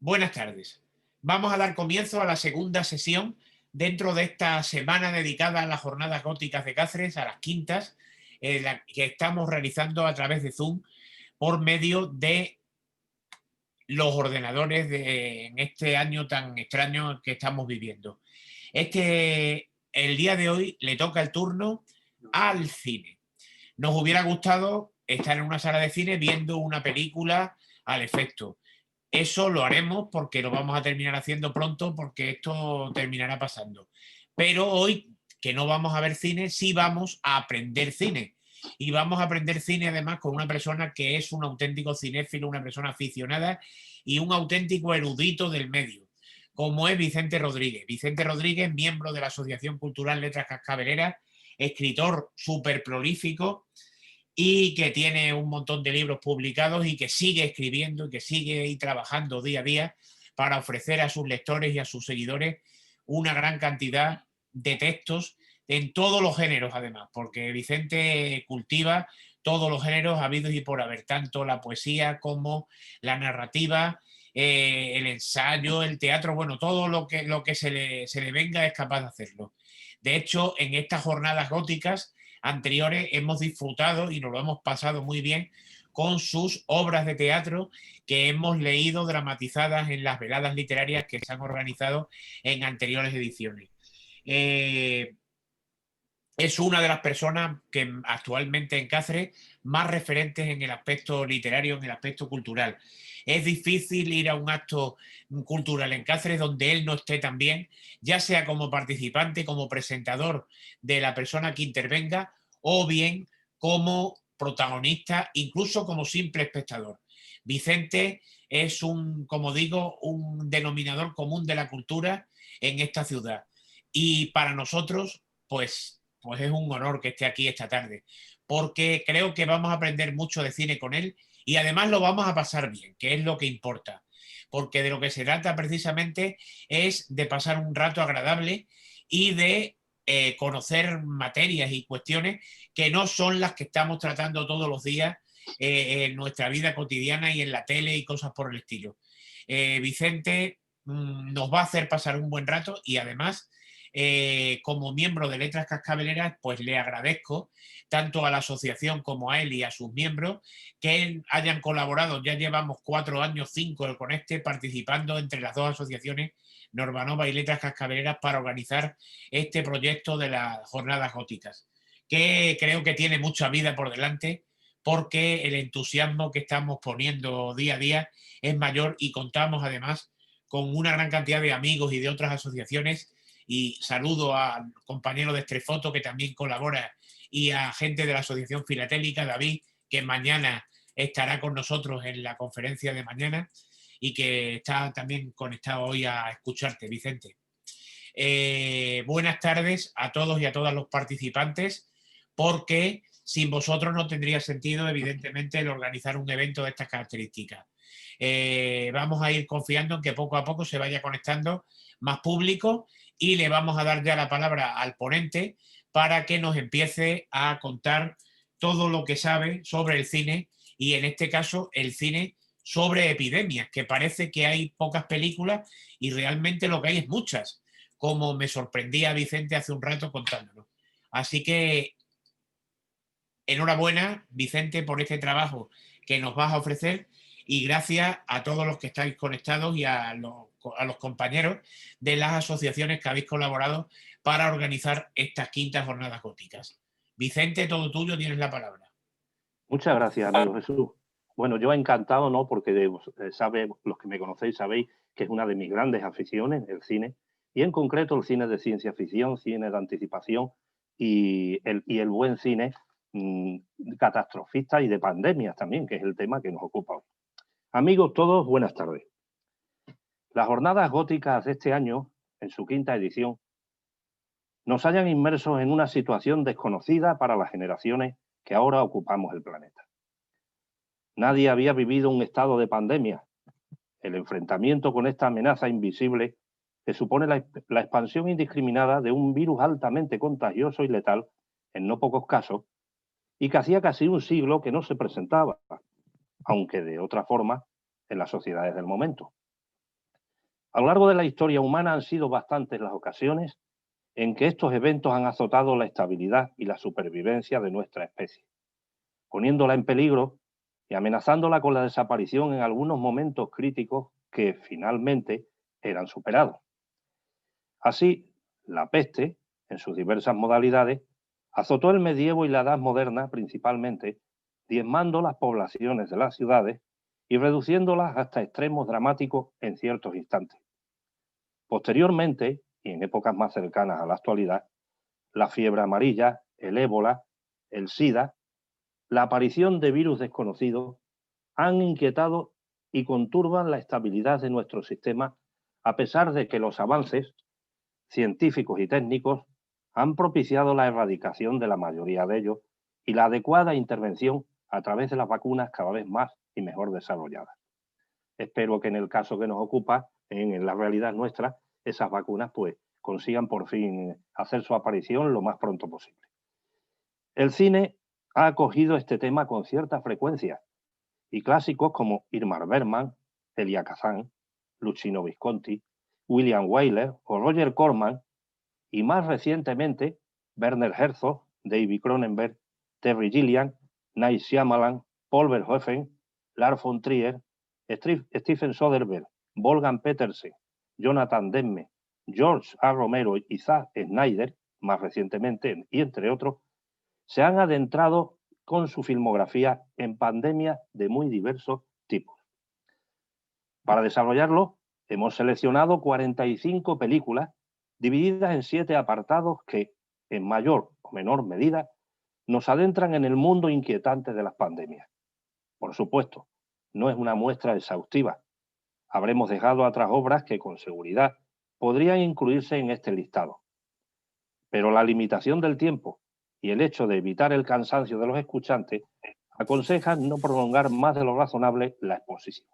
Buenas tardes. Vamos a dar comienzo a la segunda sesión dentro de esta semana dedicada a las jornadas góticas de Cáceres, a las quintas, que estamos realizando a través de Zoom por medio de los ordenadores en este año tan extraño que estamos viviendo. El día de hoy le toca el turno al cine. Nos hubiera gustado estar en una sala de cine viendo una película al efecto. Eso lo haremos porque lo vamos a terminar haciendo pronto, porque esto terminará pasando. Pero hoy, que no vamos a ver cine, sí vamos a aprender cine. Y vamos a aprender cine además con una persona que es un auténtico cinéfilo, una persona aficionada y un auténtico erudito del medio, como es Vicente Rodríguez. Vicente Rodríguez, miembro de la Asociación Cultural Letras Cascabeleras, escritor súper prolífico, y que tiene un montón de libros publicados y que sigue escribiendo y que sigue trabajando día a día para ofrecer a sus lectores y a sus seguidores una gran cantidad de textos en todos los géneros, además, porque Vicente cultiva todos los géneros habidos y por haber, tanto la poesía como la narrativa, el ensayo, el teatro, bueno, todo lo que se le venga es capaz de hacerlo. De hecho, en estas jornadas góticas anteriores hemos disfrutado y nos lo hemos pasado muy bien con sus obras de teatro que hemos leído dramatizadas en las veladas literarias que se han organizado en anteriores ediciones. Es una de las personas que actualmente en Cáceres más referentes en el aspecto literario, en el aspecto cultural. Es difícil ir a un acto cultural en Cáceres donde él no esté también, ya sea como participante, como presentador de la persona que intervenga, o bien como protagonista, incluso como simple espectador. Vicente es como digo, un denominador común de la cultura en esta ciudad. Y para nosotros, pues es un honor que esté aquí esta tarde, porque creo que vamos a aprender mucho de cine con él y además lo vamos a pasar bien, que es lo que importa, porque de lo que se trata precisamente es de pasar un rato agradable y de conocer materias y cuestiones que no son las que estamos tratando todos los días en nuestra vida cotidiana y en la tele y cosas por el estilo. Vicente nos va a hacer pasar un buen rato y además como miembro de Letras Cascabeleras, pues le agradezco tanto a la asociación como a él y a sus miembros que hayan colaborado. Ya llevamos 4 años, 5 con participando entre las dos asociaciones, Normanova y Letras Cascabeleras, para organizar este proyecto de las jornadas góticas, que creo que tiene mucha vida por delante, porque el entusiasmo que estamos poniendo día a día es mayor y contamos además con una gran cantidad de amigos y de otras asociaciones. Y saludo al compañero de Estrefoto que también colabora y a gente de la Asociación Filatélica, David, que mañana estará con nosotros en la conferencia de mañana y que está también conectado hoy a escucharte, Vicente. Buenas tardes a todos y a todas los participantes, porque sin vosotros no tendría sentido, evidentemente, el organizar un evento de estas características. Vamos a ir confiando en que poco a poco se vaya conectando más público y le vamos a dar ya la palabra al ponente para que nos empiece a contar todo lo que sabe sobre el cine y en este caso el cine sobre epidemias, que parece que hay pocas películas y realmente lo que hay es muchas, como me sorprendía Vicente hace un rato contándolo. Así que enhorabuena, Vicente, por este trabajo que nos vas a ofrecer y gracias a todos los que estáis conectados y a los compañeros de las asociaciones que habéis colaborado para organizar estas quintas jornadas góticas. Vicente, todo tuyo, tienes la palabra. Muchas gracias, amigo Jesús. Bueno, yo encantado, ¿no? Porque los que me conocéis sabéis que es una de mis grandes aficiones, el cine, y en concreto el cine de ciencia ficción, cine de anticipación y el buen cine mmm, catastrofista y de pandemias también, que es el tema que nos ocupa hoy. Amigos todos, buenas tardes. Las jornadas góticas de este año, en su quinta edición, nos hayan inmersos en una situación desconocida para las generaciones que ahora ocupamos el planeta. Nadie había vivido un estado de pandemia. El enfrentamiento con esta amenaza invisible que supone la expansión indiscriminada de un virus altamente contagioso y letal, en no pocos casos, y que hacía casi un siglo que no se presentaba, aunque de otra forma, en las sociedades del momento. A lo largo de la historia humana han sido bastantes las ocasiones en que estos eventos han azotado la estabilidad y la supervivencia de nuestra especie, poniéndola en peligro y amenazándola con la desaparición en algunos momentos críticos que finalmente eran superados. Así, la peste, en sus diversas modalidades, azotó el medievo y la Edad Moderna principalmente, diezmando las poblaciones de las ciudades y reduciéndolas hasta extremos dramáticos en ciertos instantes. Posteriormente, y en épocas más cercanas a la actualidad, la fiebre amarilla, el ébola, el SIDA, la aparición de virus desconocidos han inquietado y conturban la estabilidad de nuestro sistema, a pesar de que los avances científicos y técnicos han propiciado la erradicación de la mayoría de ellos y la adecuada intervención a través de las vacunas cada vez más y mejor desarrolladas. Espero que en el caso que nos ocupa, en la realidad nuestra, esas vacunas pues consigan por fin hacer su aparición lo más pronto posible. El cine ha acogido este tema con cierta frecuencia y clásicos como Ingmar Bergman, Elia Kazan, Luchino Visconti, William Wyler o Roger Corman, y más recientemente Werner Herzog, David Cronenberg, Terry Gilliam, Night Shyamalan, Paul Verhoeven, Lars von Trier, Steven Soderbergh, Wolfgang Petersen, Jonathan Demme, George A. Romero y Zack Snyder, más recientemente, y entre otros, se han adentrado con su filmografía en pandemias de muy diversos tipos. Para desarrollarlo, hemos seleccionado 45 películas divididas en 7 apartados que, en mayor o menor medida, nos adentran en el mundo inquietante de las pandemias. Por supuesto, no es una muestra exhaustiva. Habremos dejado atrás obras que con seguridad podrían incluirse en este listado. Pero la limitación del tiempo y el hecho de evitar el cansancio de los escuchantes aconsejan no prolongar más de lo razonable la exposición.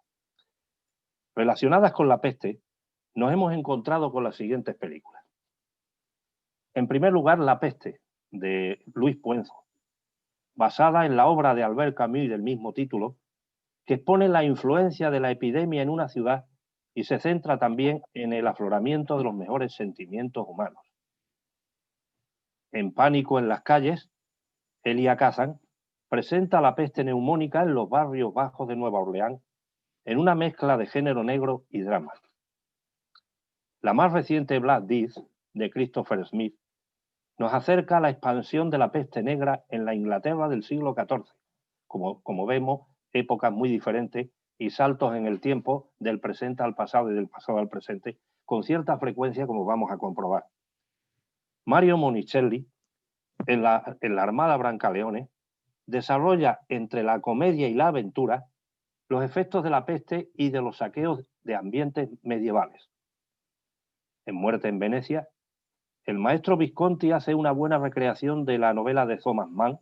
Relacionadas con la peste, nos hemos encontrado con las siguientes películas. En primer lugar, La peste, de Luis Puenzo, basada en la obra de Albert Camus del mismo título, que expone la influencia de la epidemia en una ciudad y se centra también en el afloramiento de los mejores sentimientos humanos. En Pánico en las calles, Elia Kazan presenta la peste neumónica en los barrios bajos de Nueva Orleans en una mezcla de género negro y drama. La más reciente Black Death, de Christopher Smith, nos acerca a la expansión de la peste negra en la Inglaterra del siglo XIV. Como vemos, épocas muy diferentes y saltos en el tiempo del presente al pasado y del pasado al presente, con cierta frecuencia, como vamos a comprobar. Mario Monicelli, en la Armada Brancaleone, desarrolla entre la comedia y la aventura los efectos de la peste y de los saqueos de ambientes medievales. En Muerte en Venecia, el maestro Visconti hace una buena recreación de la novela de Thomas Mann,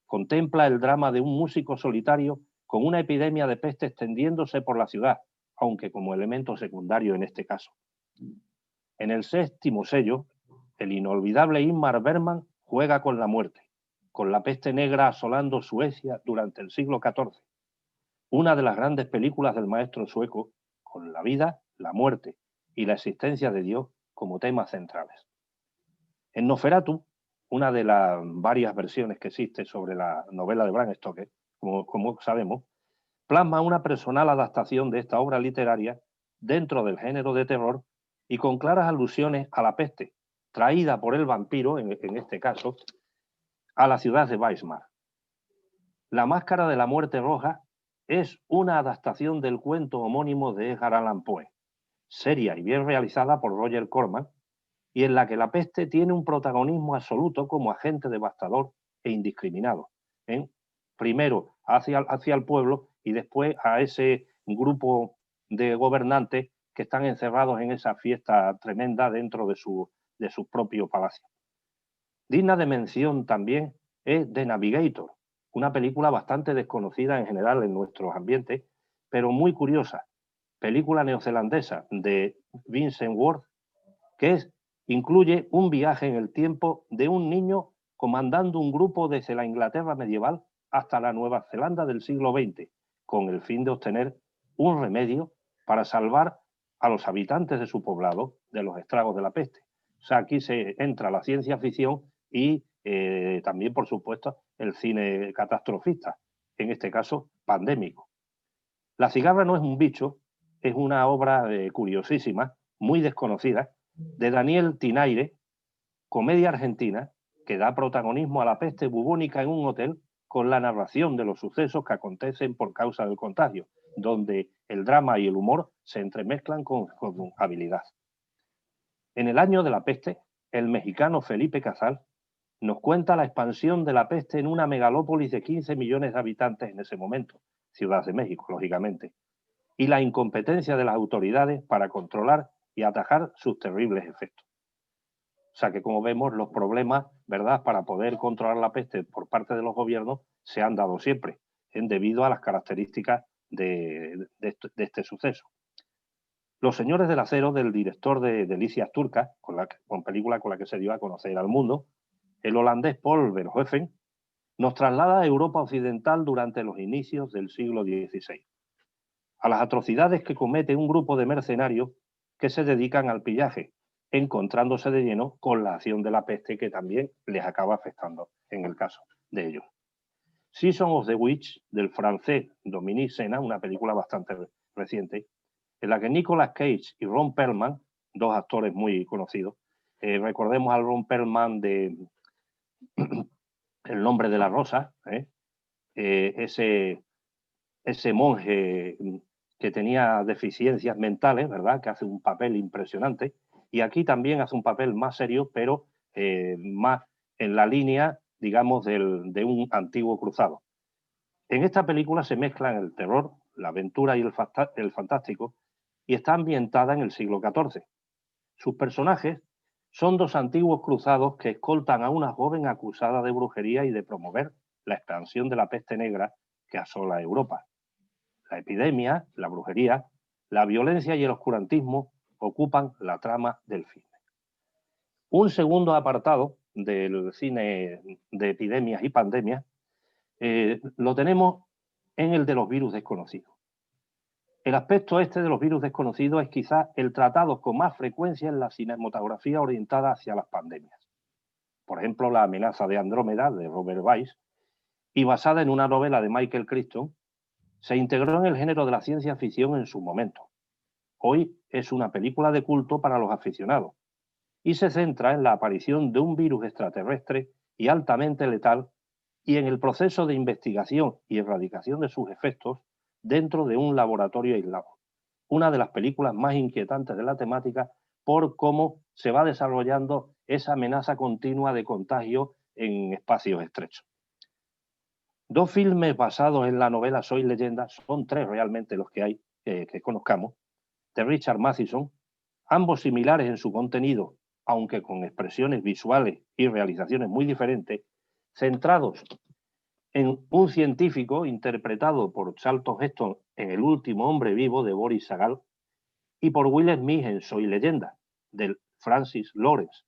contempla el drama de un músico solitario con una epidemia de peste extendiéndose por la ciudad, aunque como elemento secundario en este caso. En El séptimo sello, el inolvidable Ingmar Bergman juega con la muerte, con la peste negra asolando Suecia durante el siglo XIV. Una de las grandes películas del maestro sueco, con la vida, la muerte y la existencia de Dios como temas centrales. En Nosferatu, una de las varias versiones que existe sobre la novela de Bram Stoker, como sabemos, plasma una personal adaptación de esta obra literaria dentro del género de terror y con claras alusiones a la peste, traída por el vampiro, en este caso, a la ciudad de Weimar. La máscara de la muerte roja es una adaptación del cuento homónimo de Edgar Allan Poe, seria y bien realizada por Roger Corman, y en la que la peste tiene un protagonismo absoluto como agente devastador e indiscriminado. Primero hacia el pueblo y después a ese grupo de gobernantes que están encerrados en esa fiesta tremenda dentro de su propio palacio. Digna de mención también es The Navigator, una película bastante desconocida en general en nuestros ambientes, pero muy curiosa. Película neozelandesa de Vincent Ward, que incluye un viaje en el tiempo de un niño comandando un grupo desde la Inglaterra medieval hasta la Nueva Zelanda del siglo XX, con el fin de obtener un remedio para salvar a los habitantes de su poblado de los estragos de la peste. O sea, aquí se entra la ciencia ficción y también, por supuesto, el cine catastrofista, en este caso pandémico. La cigarra no es un bicho, es una obra curiosísima, muy desconocida, de Daniel Tinaire, comedia argentina, que da protagonismo a la peste bubónica en un hotel con la narración de los sucesos que acontecen por causa del contagio, donde el drama y el humor se entremezclan con habilidad. En el año de la peste, el mexicano Felipe Casal nos cuenta la expansión de la peste en una megalópolis de 15 millones de habitantes en ese momento, Ciudad de México, lógicamente, y la incompetencia de las autoridades para controlar y atajar sus terribles efectos. O sea que, como vemos, los problemas, ¿verdad?, para poder controlar la peste por parte de los gobiernos se han dado siempre, debido a las características de este suceso. Los Señores del Acero, del director de Delicias Turcas, con película con la que se dio a conocer al mundo, el holandés Paul Verhoeven, nos traslada a Europa occidental durante los inicios del siglo XVI, a las atrocidades que comete un grupo de mercenarios que se dedican al pillaje, encontrándose de lleno con la acción de la peste que también les acaba afectando en el caso de ellos. Season of the Witch, del francés Dominique Sena, una película bastante reciente, en la que Nicolas Cage y Ron Perlman, dos actores muy conocidos, recordemos al Ron Perlman de El nombre de la rosa, ese monje que tenía deficiencias mentales, ¿verdad?, que hace un papel impresionante, y aquí también hace un papel más serio, pero más en la línea, digamos, de un antiguo cruzado. En esta película se mezclan el terror, la aventura y el fantástico, y está ambientada en el siglo XIV. Sus personajes son dos antiguos cruzados que escoltan a una joven acusada de brujería y de promover la expansión de la peste negra que asola Europa. La epidemia, la brujería, la violencia y el oscurantismo ocupan la trama del filme. Un segundo apartado del cine de epidemias y pandemias lo tenemos en el de los virus desconocidos. El aspecto este de los virus desconocidos es quizás el tratado con más frecuencia en la cinematografía orientada hacia las pandemias. Por ejemplo, La amenaza de Andrómeda, de Robert Weiss, y basada en una novela de Michael Crichton, se integró en el género de la ciencia ficción en su momento. Hoy es una película de culto para los aficionados y se centra en la aparición de un virus extraterrestre y altamente letal y en el proceso de investigación y erradicación de sus efectos dentro de un laboratorio aislado. Una de las películas más inquietantes de la temática por cómo se va desarrollando esa amenaza continua de contagio en espacios estrechos. Dos filmes basados en la novela Soy Leyenda, son tres realmente los que hay que conozcamos, de Richard Matheson, ambos similares en su contenido, aunque con expresiones visuales y realizaciones muy diferentes, centrados en un científico interpretado por Charlton Heston en El último hombre vivo, de Boris Sagal, y por Will Smith en Soy Leyenda, de Francis Lawrence,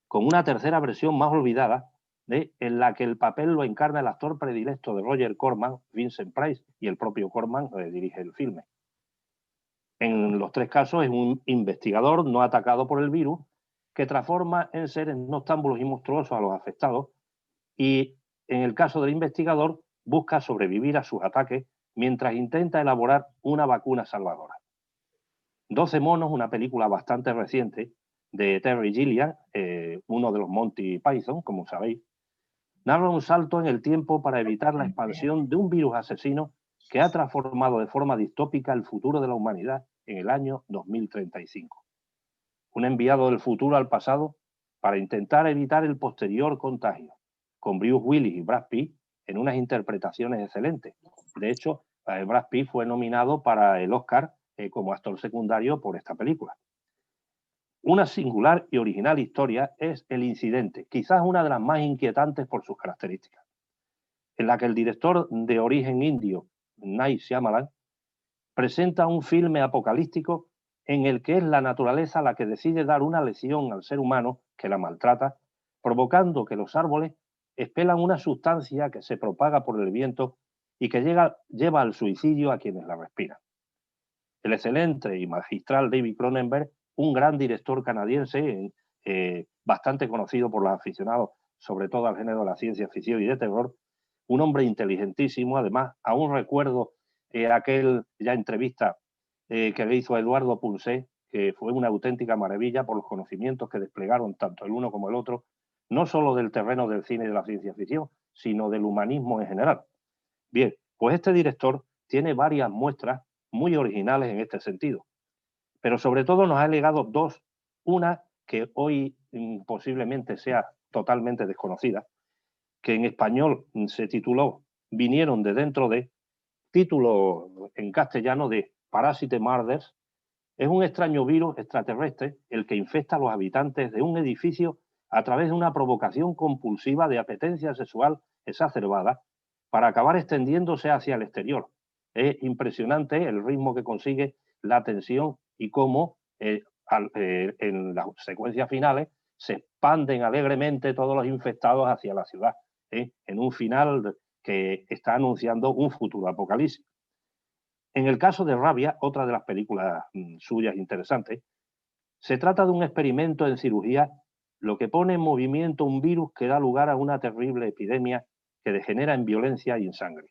con una tercera versión más olvidada, en la que el papel lo encarna el actor predilecto de Roger Corman, Vincent Price, y el propio Corman dirige el filme. En los tres casos es un investigador no atacado por el virus que transforma en seres noctámbulos y monstruosos a los afectados, y en el caso del investigador busca sobrevivir a sus ataques mientras intenta elaborar una vacuna salvadora. 12 monos, una película bastante reciente de Terry Gilliam, uno de los Monty Python, como sabéis, narra un salto en el tiempo para evitar la expansión de un virus asesino que ha transformado de forma distópica el futuro de la humanidad en el año 2035. Un enviado del futuro al pasado para intentar evitar el posterior contagio, con Bruce Willis y Brad Pitt en unas interpretaciones excelentes. De hecho, Brad Pitt fue nominado para el Oscar como actor secundario por esta película. Una singular y original historia es El Incidente, quizás una de las más inquietantes por sus características, en la que el director de origen indio, Night Shyamalan, presenta un filme apocalíptico en el que es la naturaleza la que decide dar una lección al ser humano que la maltrata, provocando que los árboles expelan una sustancia que se propaga por el viento y que lleva al suicidio a quienes la respiran. El excelente y magistral David Cronenberg, un gran director canadiense, bastante conocido por los aficionados, sobre todo al género de la ciencia ficción y de terror, un hombre inteligentísimo. Además, aún recuerdo aquella entrevista que le hizo a Eduardo Punset, que fue una auténtica maravilla por los conocimientos que desplegaron tanto el uno como el otro, no solo del terreno del cine y de la ciencia ficción, sino del humanismo en general. Bien, pues este director tiene varias muestras muy originales en este sentido, pero sobre todo nos ha legado dos. Una que hoy posiblemente sea totalmente desconocida, que en español se tituló Vinieron de dentro de, título en castellano de Parasite Murders. Es un extraño virus extraterrestre el que infecta a los habitantes de un edificio a través de una provocación compulsiva de apetencia sexual exacerbada para acabar extendiéndose hacia el exterior. Es impresionante el ritmo que consigue, la tensión y cómo en las secuencias finales se expanden alegremente todos los infectados hacia la ciudad, en un final que está anunciando un futuro apocalipsis. En el caso de Rabia, otra de las películas suyas interesantes, se trata de un experimento en cirugía, lo que pone en movimiento un virus que da lugar a una terrible epidemia que degenera en violencia y en sangre.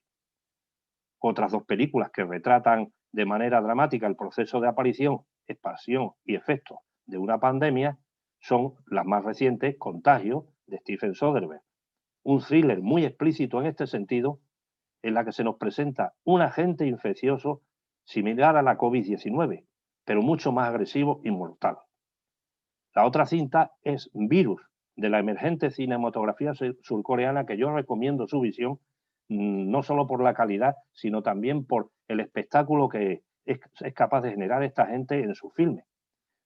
Otras dos películas que retratan de manera dramática el proceso de aparición, expansión y efectos de una pandemia son las más recientes, Contagio, de Steven Soderbergh, un thriller muy explícito en este sentido, en la que se nos presenta un agente infeccioso similar a la COVID-19, pero mucho más agresivo y mortal. La otra cinta es Virus, de la emergente cinematografía surcoreana, que yo recomiendo su visión, no solo por la calidad, sino también por el espectáculo que es capaz de generar esta gente en sus filmes.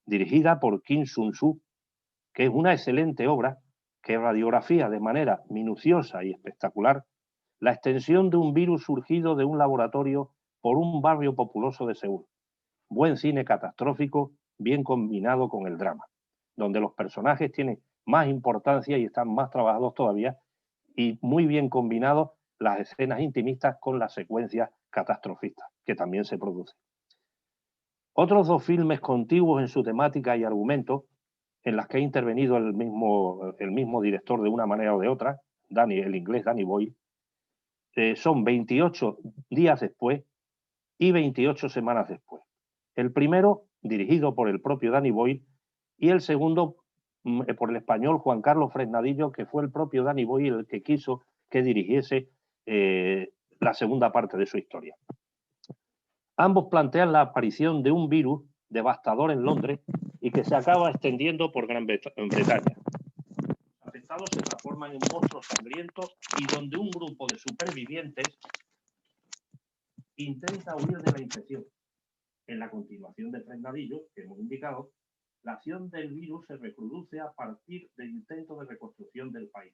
Dirigida por Kim Sun-soo, que es una excelente obra que radiografía de manera minuciosa y espectacular la extensión de un virus surgido de un laboratorio por un barrio populoso de Seúl. Buen cine catastrófico, bien combinado con el drama, donde los personajes tienen más importancia y están más trabajados todavía, y muy bien combinados las escenas intimistas con las secuencias catastrofistas que también se producen. Otros dos filmes contiguos en su temática y argumento, en las que ha intervenido el mismo director de una manera o de otra, el inglés Danny Boyle, son 28 días después y 28 semanas después. El primero, dirigido por el propio Danny Boyle, y el segundo, por el español Juan Carlos Fresnadillo, que fue el propio Danny Boyle el que quiso que dirigiese la segunda parte de su historia. Ambos plantean la aparición de un virus devastador en Londres y que se acaba extendiendo por Gran Bretaña. Los afectados se transforman en monstruos sangrientos y donde un grupo de supervivientes intenta huir de la infección. En la continuación de Fresnadillo, que hemos indicado, la acción del virus se reproduce a partir del intento de reconstrucción del país.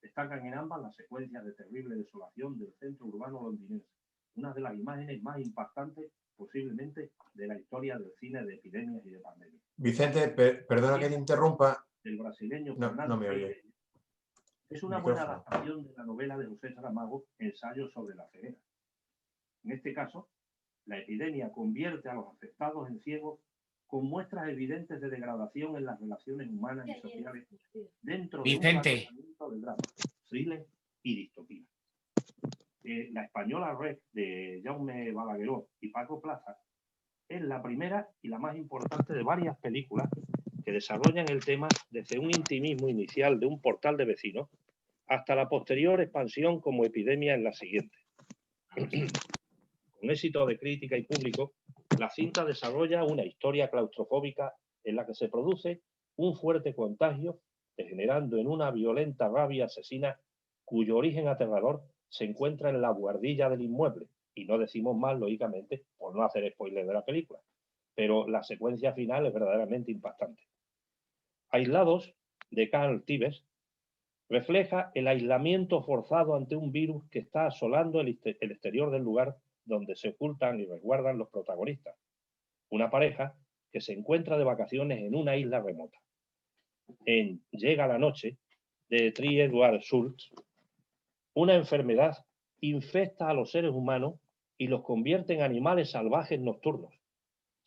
Destacan en ambas las secuencias de terrible desolación del centro urbano londinense, una de las imágenes más impactantes posiblemente de la historia del cine de epidemias y de pandemias. Vicente, perdona que te interrumpa. El brasileño No me oye. es una buena adaptación de la novela de José Saramago, Ensayo sobre la ceguera. En este caso, la epidemia convierte a los afectados en ciegos con muestras evidentes de degradación en las relaciones humanas y sociales dentro de un tratamiento del drama, thriller y distopía. La española Red, de Jaume Balagueró y Paco Plaza, es la primera y la más importante de varias películas que desarrollan el tema desde un intimismo inicial de un portal de vecinos hasta la posterior expansión como epidemia en la siguiente. Con éxito de crítica y público, la cinta desarrolla una historia claustrofóbica en la que se produce un fuerte contagio, degenerando en una violenta rabia asesina cuyo origen aterrador se encuentra en la buhardilla del inmueble. Y no decimos más, lógicamente, por no hacer spoiler de la película. Pero la secuencia final es verdaderamente impactante. Aislados, de Carl Tibes, refleja el aislamiento forzado ante un virus que está asolando el exterior del lugar donde se ocultan y resguardan los protagonistas. Una pareja que se encuentra de vacaciones en una isla remota. En Llega la noche, de Tri Edward Schultz, una enfermedad infecta a los seres humanos y los convierte en animales salvajes nocturnos.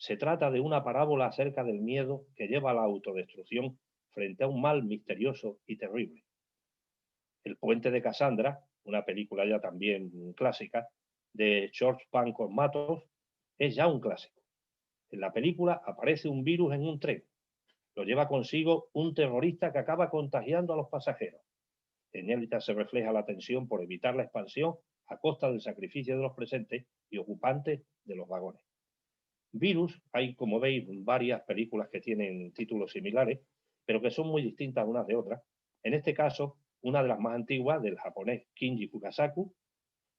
Se trata de una parábola acerca del miedo que lleva a la autodestrucción frente a un mal misterioso y terrible. El puente de Cassandra, una película ya también clásica, de George Pancos Matos, es ya un clásico. En la película aparece un virus en un tren. Lo lleva consigo un terrorista que acaba contagiando a los pasajeros. En él ya se refleja la tensión por evitar la expansión a costa del sacrificio de los presentes y ocupantes de los vagones. Virus, hay como veis varias películas que tienen títulos similares, pero que son muy distintas unas de otras. En este caso, una de las más antiguas, del japonés Kinji Fukasaku,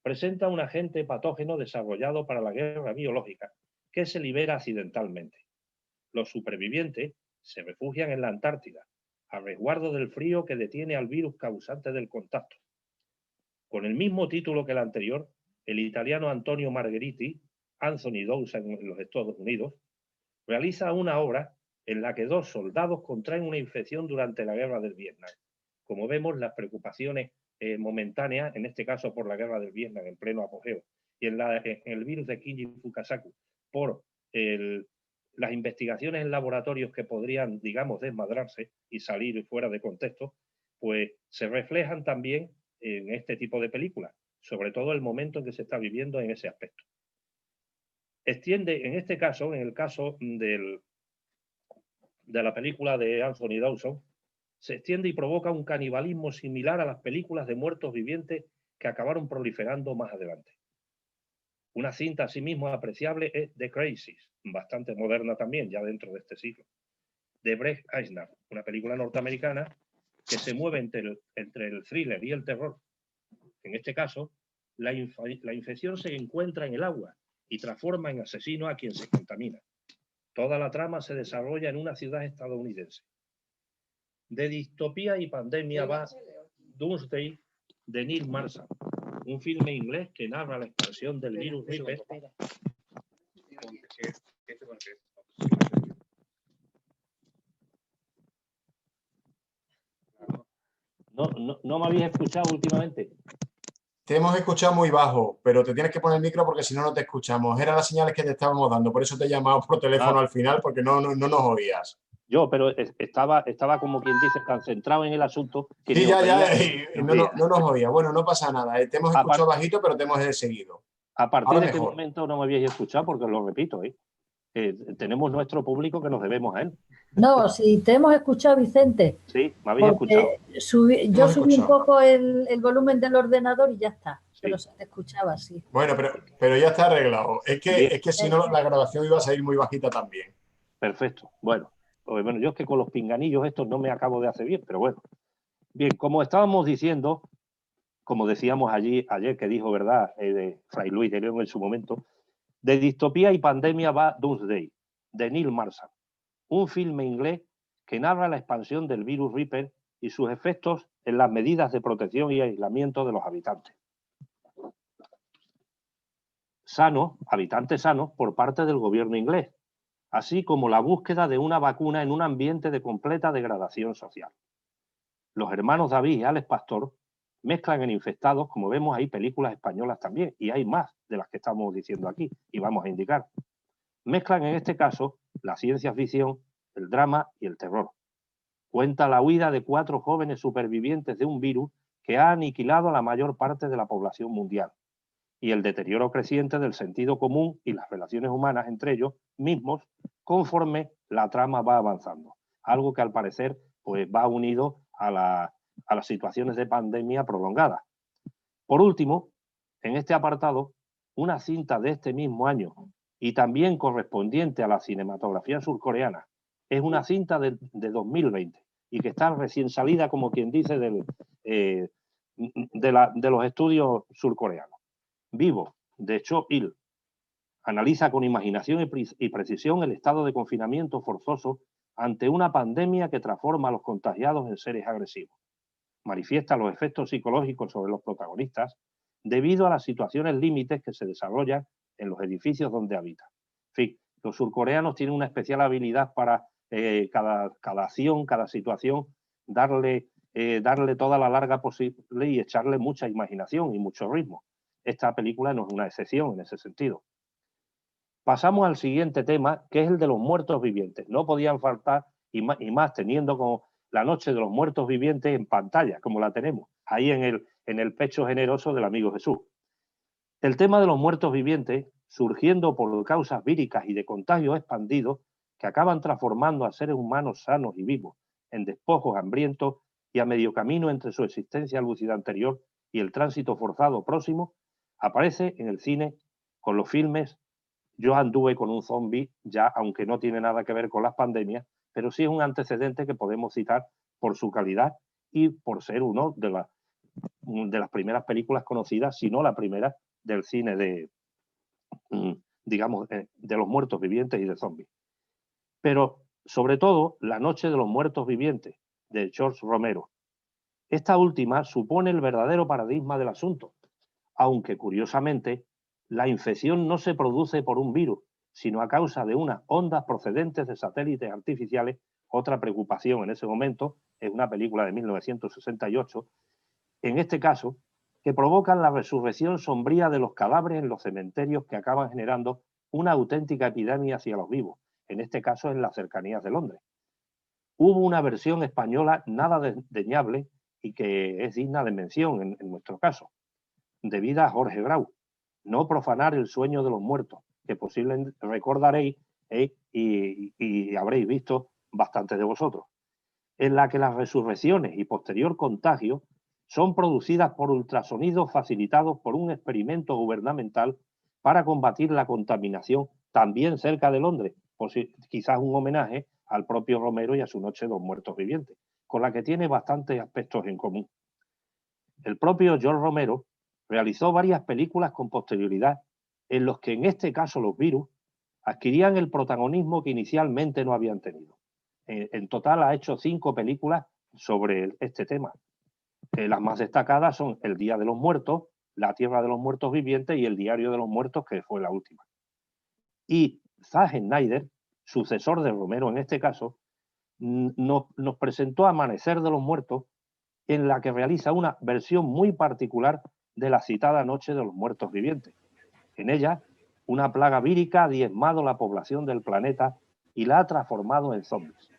presenta un agente patógeno desarrollado para la guerra biológica que se libera accidentalmente. Los supervivientes se refugian en la Antártida, a resguardo del frío que detiene al virus causante del contacto. Con el mismo título que el anterior, el italiano Antonio Margheriti, Anthony Dowson en los Estados Unidos, realiza una obra en la que dos soldados contraen una infección durante la guerra del Vietnam. Como vemos, las preocupaciones momentáneas, en este caso por la guerra del Vietnam en pleno apogeo, y en el virus de Kinji Fukasaku por las investigaciones en laboratorios que podrían, digamos, desmadrarse y salir fuera de contexto, pues se reflejan también en este tipo de películas, sobre todo el momento en que se está viviendo en ese aspecto. Extiende, en este caso, en el caso de la película de Anthony Dowson, se extiende y provoca un canibalismo similar a las películas de muertos vivientes que acabaron proliferando más adelante. Una cinta asimismo apreciable es The Crisis, bastante moderna también, ya dentro de este siglo, de Brecht Eisner, una película norteamericana que se mueve entre el thriller y el terror. En este caso, la infección se encuentra en el agua y transforma en asesino a quien se contamina. Toda la trama se desarrolla en una ciudad estadounidense. De distopía y pandemia va Doomsday, de Neil Marshall, un filme inglés que narra la expansión del virus Reaper. No me habéis escuchado últimamente. Te hemos escuchado muy bajo, pero te tienes que poner el micro porque si no, no te escuchamos. Eran las señales que te estábamos dando, por eso te he llamado por teléfono al final, porque no nos oías. Pero estaba como quien dice, tan centrado en el asunto que sí, no nos oía. Bueno, no pasa nada. Te hemos escuchado bajito, pero te hemos seguido. ¿A partir de qué momento no me habíais escuchado? Porque lo repito, tenemos nuestro público que nos debemos a él. No, sí, te hemos escuchado, Vicente. Sí, me habéis escuchado. Yo subí un poco el volumen del ordenador y ya está. Sí. Pero se te escuchaba así. Bueno, pero ya está arreglado. Es que si no, la grabación iba a salir muy bajita también. Perfecto. Bueno, yo es que con los pinganillos estos no me acabo de hacer bien, pero bueno. Bien, como estábamos diciendo, como decíamos ayer que dijo, ¿verdad?, de Fray Luis de León en su momento, de distopía y pandemia va Doomsday, de Neil Marshall, un filme inglés que narra la expansión del virus Reaper y sus efectos en las medidas de protección y aislamiento de los habitantes. Habitantes sanos por parte del gobierno inglés, así como la búsqueda de una vacuna en un ambiente de completa degradación social. Los hermanos David y Alex Pastor mezclan en Infectados, como vemos, hay películas españolas también, y hay más de las que estamos diciendo aquí, y vamos a indicar. Mezclan en este caso la ciencia ficción, el drama y el terror. Cuenta la huida de 4 jóvenes supervivientes de un virus que ha aniquilado a la mayor parte de la población mundial, y el deterioro creciente del sentido común y las relaciones humanas entre ellos mismos conforme la trama va avanzando. Algo que al parecer pues, va unido a las situaciones de pandemia prolongadas. Por último, en este apartado, una cinta de este mismo año y también correspondiente a la cinematografía surcoreana, es una cinta de 2020 y que está recién salida, como quien dice, de los estudios surcoreanos. Vivo, de Cho Il, analiza con imaginación y precisión el estado de confinamiento forzoso ante una pandemia que transforma a los contagiados en seres agresivos. Manifiesta los efectos psicológicos sobre los protagonistas debido a las situaciones límites que se desarrollan en los edificios donde habitan. En fin, los surcoreanos tienen una especial habilidad para cada acción, cada situación, darle toda la larga posible y echarle mucha imaginación y mucho ritmo. Esta película no es una excepción en ese sentido. Pasamos al siguiente tema, que es el de los muertos vivientes. No podían faltar, y más teniendo como La Noche de los Muertos Vivientes en pantalla, como la tenemos, ahí en el pecho generoso del amigo Jesús. El tema de los muertos vivientes, surgiendo por causas víricas y de contagios expandidos, que acaban transformando a seres humanos sanos y vivos en despojos hambrientos y a medio camino entre su existencia lúcida anterior y el tránsito forzado próximo, aparece en el cine con los filmes Yo anduve con un zombie, ya aunque no tiene nada que ver con las pandemias, pero sí es un antecedente que podemos citar por su calidad y por ser uno de las primeras películas conocidas, si no la primera, del cine digamos, de los muertos vivientes y de zombies. Pero, sobre todo, La Noche de los Muertos Vivientes, de George Romero. Esta última supone el verdadero paradigma del asunto, aunque, curiosamente, la infección no se produce por un virus, sino a causa de unas ondas procedentes de satélites artificiales. Otra preocupación en ese momento, es una película de 1968, en este caso, que provocan la resurrección sombría de los cadáveres en los cementerios, que acaban generando una auténtica epidemia hacia los vivos, en este caso en las cercanías de Londres. Hubo una versión española nada desdeñable y que es digna de mención en nuestro caso, debida a Jorge Grau, No profanar el sueño de los muertos, que posiblemente recordaréis y habréis visto bastantes de vosotros, en la que las resurrecciones y posterior contagio son producidas por ultrasonidos facilitados por un experimento gubernamental para combatir la contaminación también cerca de Londres, quizás un homenaje al propio Romero y a su Noche de los Muertos Vivientes, con la que tiene bastantes aspectos en común. El propio George Romero realizó varias películas con posterioridad en los que en este caso los virus adquirían el protagonismo que inicialmente no habían tenido. En total ha hecho 5 películas sobre este tema. Las más destacadas son El Día de los Muertos, La Tierra de los Muertos Vivientes y El Diario de los Muertos, que fue la última. Y Zack Snyder, sucesor de Romero en este caso, nos presentó Amanecer de los Muertos, en la que realiza una versión muy particular de la citada Noche de los Muertos Vivientes. En ella, una plaga vírica ha diezmado la población del planeta y la ha transformado en zombies.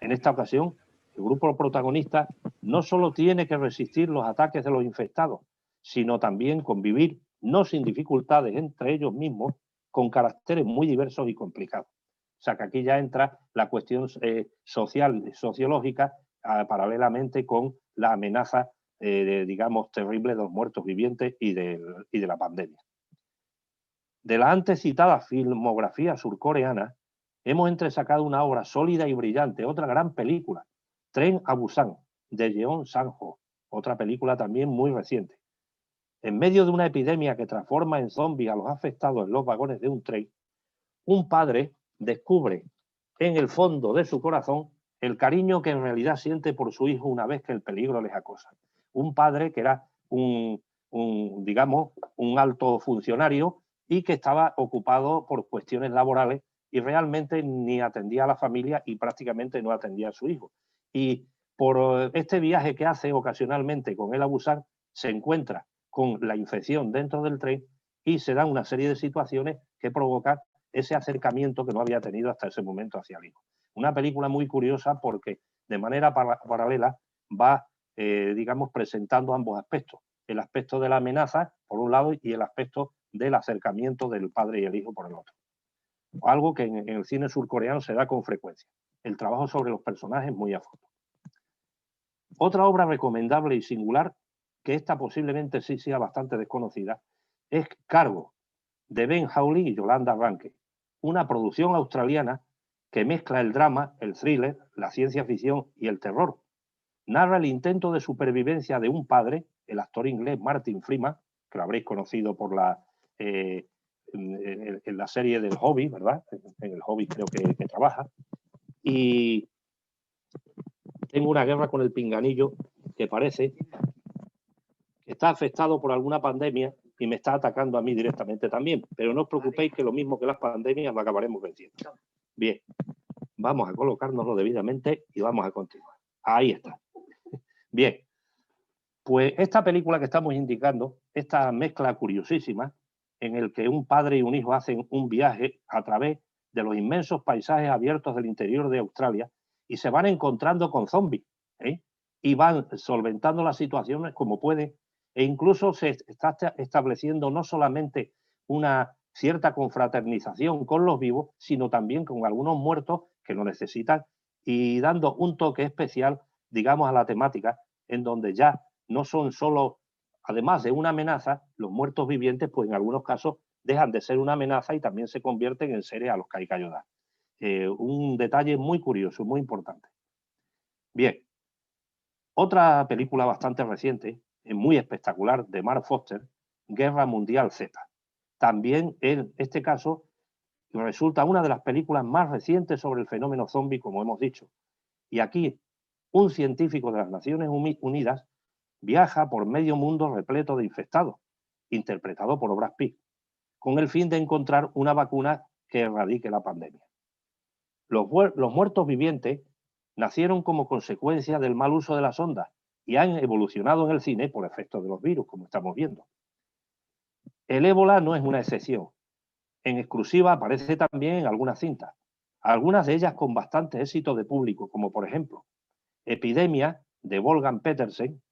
En esta ocasión, el grupo protagonista no solo tiene que resistir los ataques de los infectados, sino también convivir, no sin dificultades entre ellos mismos, con caracteres muy diversos y complicados. O sea que aquí ya entra la cuestión social, sociológica, paralelamente con la amenaza, digamos, terrible de los muertos vivientes y de la pandemia. De la antes citada filmografía surcoreana, hemos entresacado una obra sólida y brillante, otra gran película, Tren a Busan, de Jeon Sang-ho, otra película también muy reciente. En medio de una epidemia que transforma en zombies a los afectados en los vagones de un tren, un padre descubre en el fondo de su corazón el cariño que en realidad siente por su hijo una vez que el peligro les acosa. Un padre que era digamos, un alto funcionario y que estaba ocupado por cuestiones laborales y realmente ni atendía a la familia y prácticamente no atendía a su hijo. Y por este viaje que hace ocasionalmente con él a Busan, se encuentra con la infección dentro del tren y se dan una serie de situaciones que provocan ese acercamiento que no había tenido hasta ese momento hacia el hijo. Una película muy curiosa porque de manera paralela va, digamos, presentando ambos aspectos. El aspecto de la amenaza, por un lado, y el aspecto del acercamiento del padre y el hijo por el otro. Algo que en el cine surcoreano se da con frecuencia. El trabajo sobre los personajes muy a fondo. Otra obra recomendable y singular, que esta posiblemente sí sea bastante desconocida, es Cargo, de Ben Hawley y Yolanda Ranke, una producción australiana que mezcla el drama, el thriller, la ciencia ficción y el terror. Narra el intento de supervivencia de un padre, el actor inglés Martin Freeman, que lo habréis conocido por en la serie del Hobby, ¿verdad? En el Hobby creo que trabaja. Y tengo una guerra con el pinganillo que parece que está afectado por alguna pandemia y me está atacando a mí directamente también. Pero no os preocupéis que lo mismo que las pandemias lo acabaremos venciendo. Bien, vamos a colocárnoslo debidamente y vamos a continuar. Ahí está. Bien, pues esta película que estamos indicando, esta mezcla curiosísima, en el que un padre y un hijo hacen un viaje a través de los inmensos paisajes abiertos del interior de Australia y se van encontrando con zombies, ¿eh? Y van solventando las situaciones como pueden, e incluso se está estableciendo no solamente una cierta confraternización con los vivos, sino también con algunos muertos que lo necesitan y dando un toque especial, digamos, a la temática, en donde ya no son solo, además de una amenaza, los muertos vivientes, pues en algunos casos dejan de ser una amenaza y también se convierten en seres a los que hay que ayudar. Un detalle muy curioso, muy importante. Bien, otra película bastante reciente, muy espectacular, de Mark Foster, Guerra Mundial Z. También en este caso resulta una de las películas más recientes sobre el fenómeno zombie, como hemos dicho. Y aquí un científico de las Naciones Unidas viaja por medio mundo repleto de infectados, interpretado por Brad Pitt, con el fin de encontrar una vacuna que erradique la pandemia. Los muertos vivientes nacieron como consecuencia del mal uso de las ondas y han evolucionado en el cine por efecto de los virus, como estamos viendo. El ébola no es una excepción. En exclusiva aparece también en algunas cintas, algunas de ellas con bastante éxito de público, como por ejemplo Epidemia, de Wolfgang Petersen,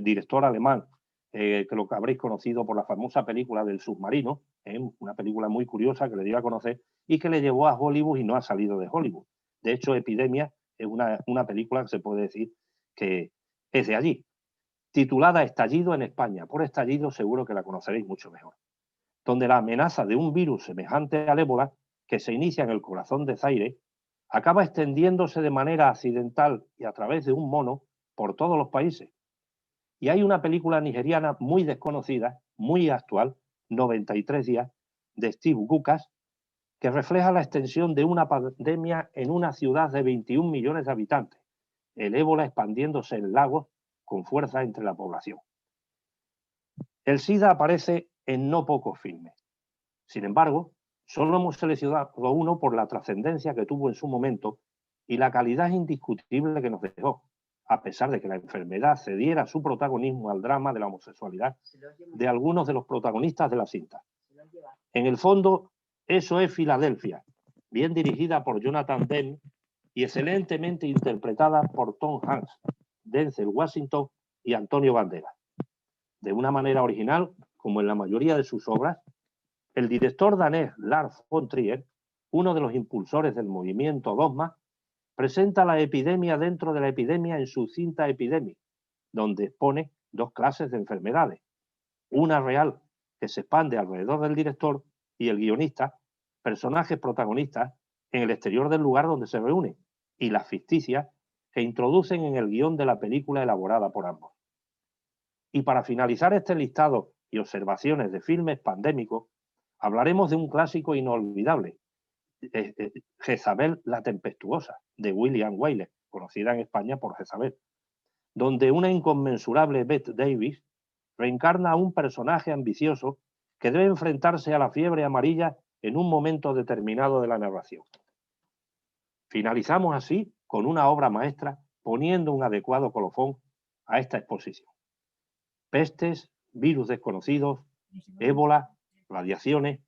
director alemán, que lo que habréis conocido por la famosa película del submarino, una película muy curiosa que le dio a conocer y que le llevó a Hollywood y no ha salido de Hollywood. De hecho, Epidemia es una película que se puede decir que es de allí, titulada Estallido en España. Por Estallido seguro que la conoceréis mucho mejor, donde la amenaza de un virus semejante al ébola, que se inicia en el corazón de Zaire, acaba extendiéndose de manera accidental y a través de un mono por todos los países. Y hay una película nigeriana muy desconocida, muy actual, 93 días, de Steve Gukas, que refleja la extensión de una pandemia en una ciudad de 21 millones de habitantes, el ébola expandiéndose en lagos con fuerza entre la población. El SIDA aparece en no pocos filmes. Sin embargo, solo hemos seleccionado uno por la trascendencia que tuvo en su momento y la calidad indiscutible que nos dejó, a pesar de que la enfermedad cediera su protagonismo al drama de la homosexualidad de algunos de los protagonistas de la cinta. En el fondo, eso es Filadelfia, bien dirigida por Jonathan Demme y excelentemente interpretada por Tom Hanks, Denzel Washington y Antonio Banderas. De una manera original, como en la mayoría de sus obras, el director danés Lars von Trier, uno de los impulsores del movimiento Dogma, presenta la epidemia dentro de la epidemia en su cinta Epidemic, donde expone dos clases de enfermedades, una real que se expande alrededor del director y el guionista, personajes protagonistas en el exterior del lugar donde se reúnen, y las ficticias que introducen en el guión de la película elaborada por ambos. Y para finalizar este listado y observaciones de filmes pandémicos, hablaremos de un clásico inolvidable, Jezabel la tempestuosa, de William Wyler, conocida en España por Jezabel, donde una inconmensurable Bette Davis reencarna a un personaje ambicioso que debe enfrentarse a la fiebre amarilla en un momento determinado de la narración. Finalizamos así con una obra maestra poniendo un adecuado colofón a esta exposición. Pestes, virus desconocidos, ébola, radiaciones,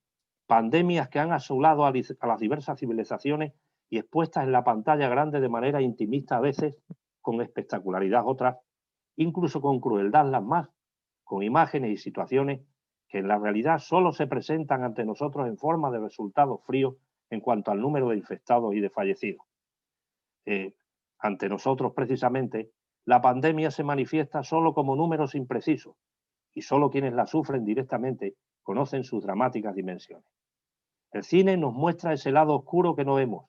pandemias que han asolado a las diversas civilizaciones y expuestas en la pantalla grande de manera intimista a veces, con espectacularidad otras, incluso con crueldad las más, con imágenes y situaciones que en la realidad solo se presentan ante nosotros en forma de resultados fríos en cuanto al número de infectados y de fallecidos. Ante nosotros, precisamente, la pandemia se manifiesta solo como números imprecisos y solo quienes la sufren directamente conocen sus dramáticas dimensiones. El cine nos muestra ese lado oscuro que no vemos,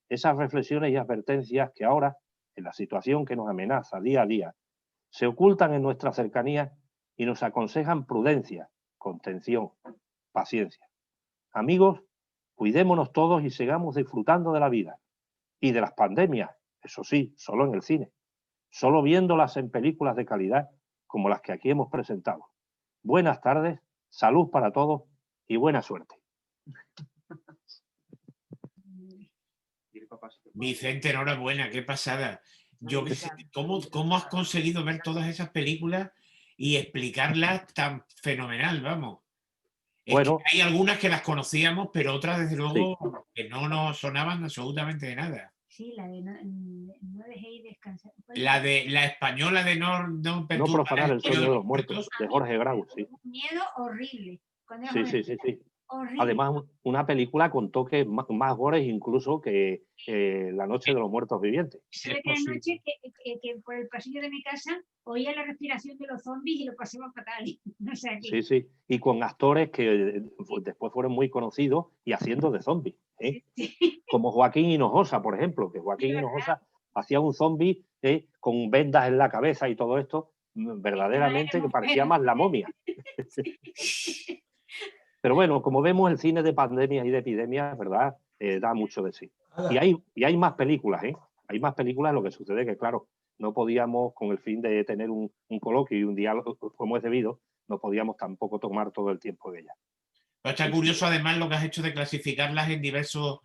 esas reflexiones y advertencias que ahora, en la situación que nos amenaza día a día, se ocultan en nuestra cercanía y nos aconsejan prudencia, contención, paciencia. Amigos, cuidémonos todos y sigamos disfrutando de la vida y de las pandemias, eso sí, solo en el cine, solo viéndolas en películas de calidad como las que aquí hemos presentado. Buenas tardes, salud para todos y buena suerte. Vicente, enhorabuena, qué pasada. ¿Cómo has conseguido ver todas esas películas y explicarlas tan fenomenal, vamos? Bueno, hay algunas que las conocíamos, pero otras, desde luego, sí. que no nos sonaban absolutamente de nada. Sí, la de no dejéis descansar. La española de no No perturbar profanar el sueño de los muertos. muertos, de Jorge Grau, sí. Un miedo horrible. Cuando era Sí, sí, jovencita. sí, sí. Horrible. Además, una película con toques más gores incluso que La noche de los muertos vivientes. ¿Sabe que anoche que por el pasillo de mi casa oía la respiración de los zombies y lo pasaba fatal? O sea que, Sí, sí. Y con actores que después fueron muy conocidos y haciendo de zombies. ¿eh? sí. Como Joaquín Hinojosa, por ejemplo, que Joaquín Hinojosa hacía un zombie con vendas en la cabeza y todo esto, verdaderamente que parecía más la momia. Pero bueno, como vemos, el cine de pandemias y de epidemias, ¿verdad? Da mucho de sí. Y hay más películas, ¿eh? Hay más películas, lo que sucede que, claro, no podíamos, con el fin de tener un coloquio y un diálogo como es debido, no podíamos tampoco tomar todo el tiempo de ellas. Pero está curioso, además, lo que has hecho de clasificarlas en diversos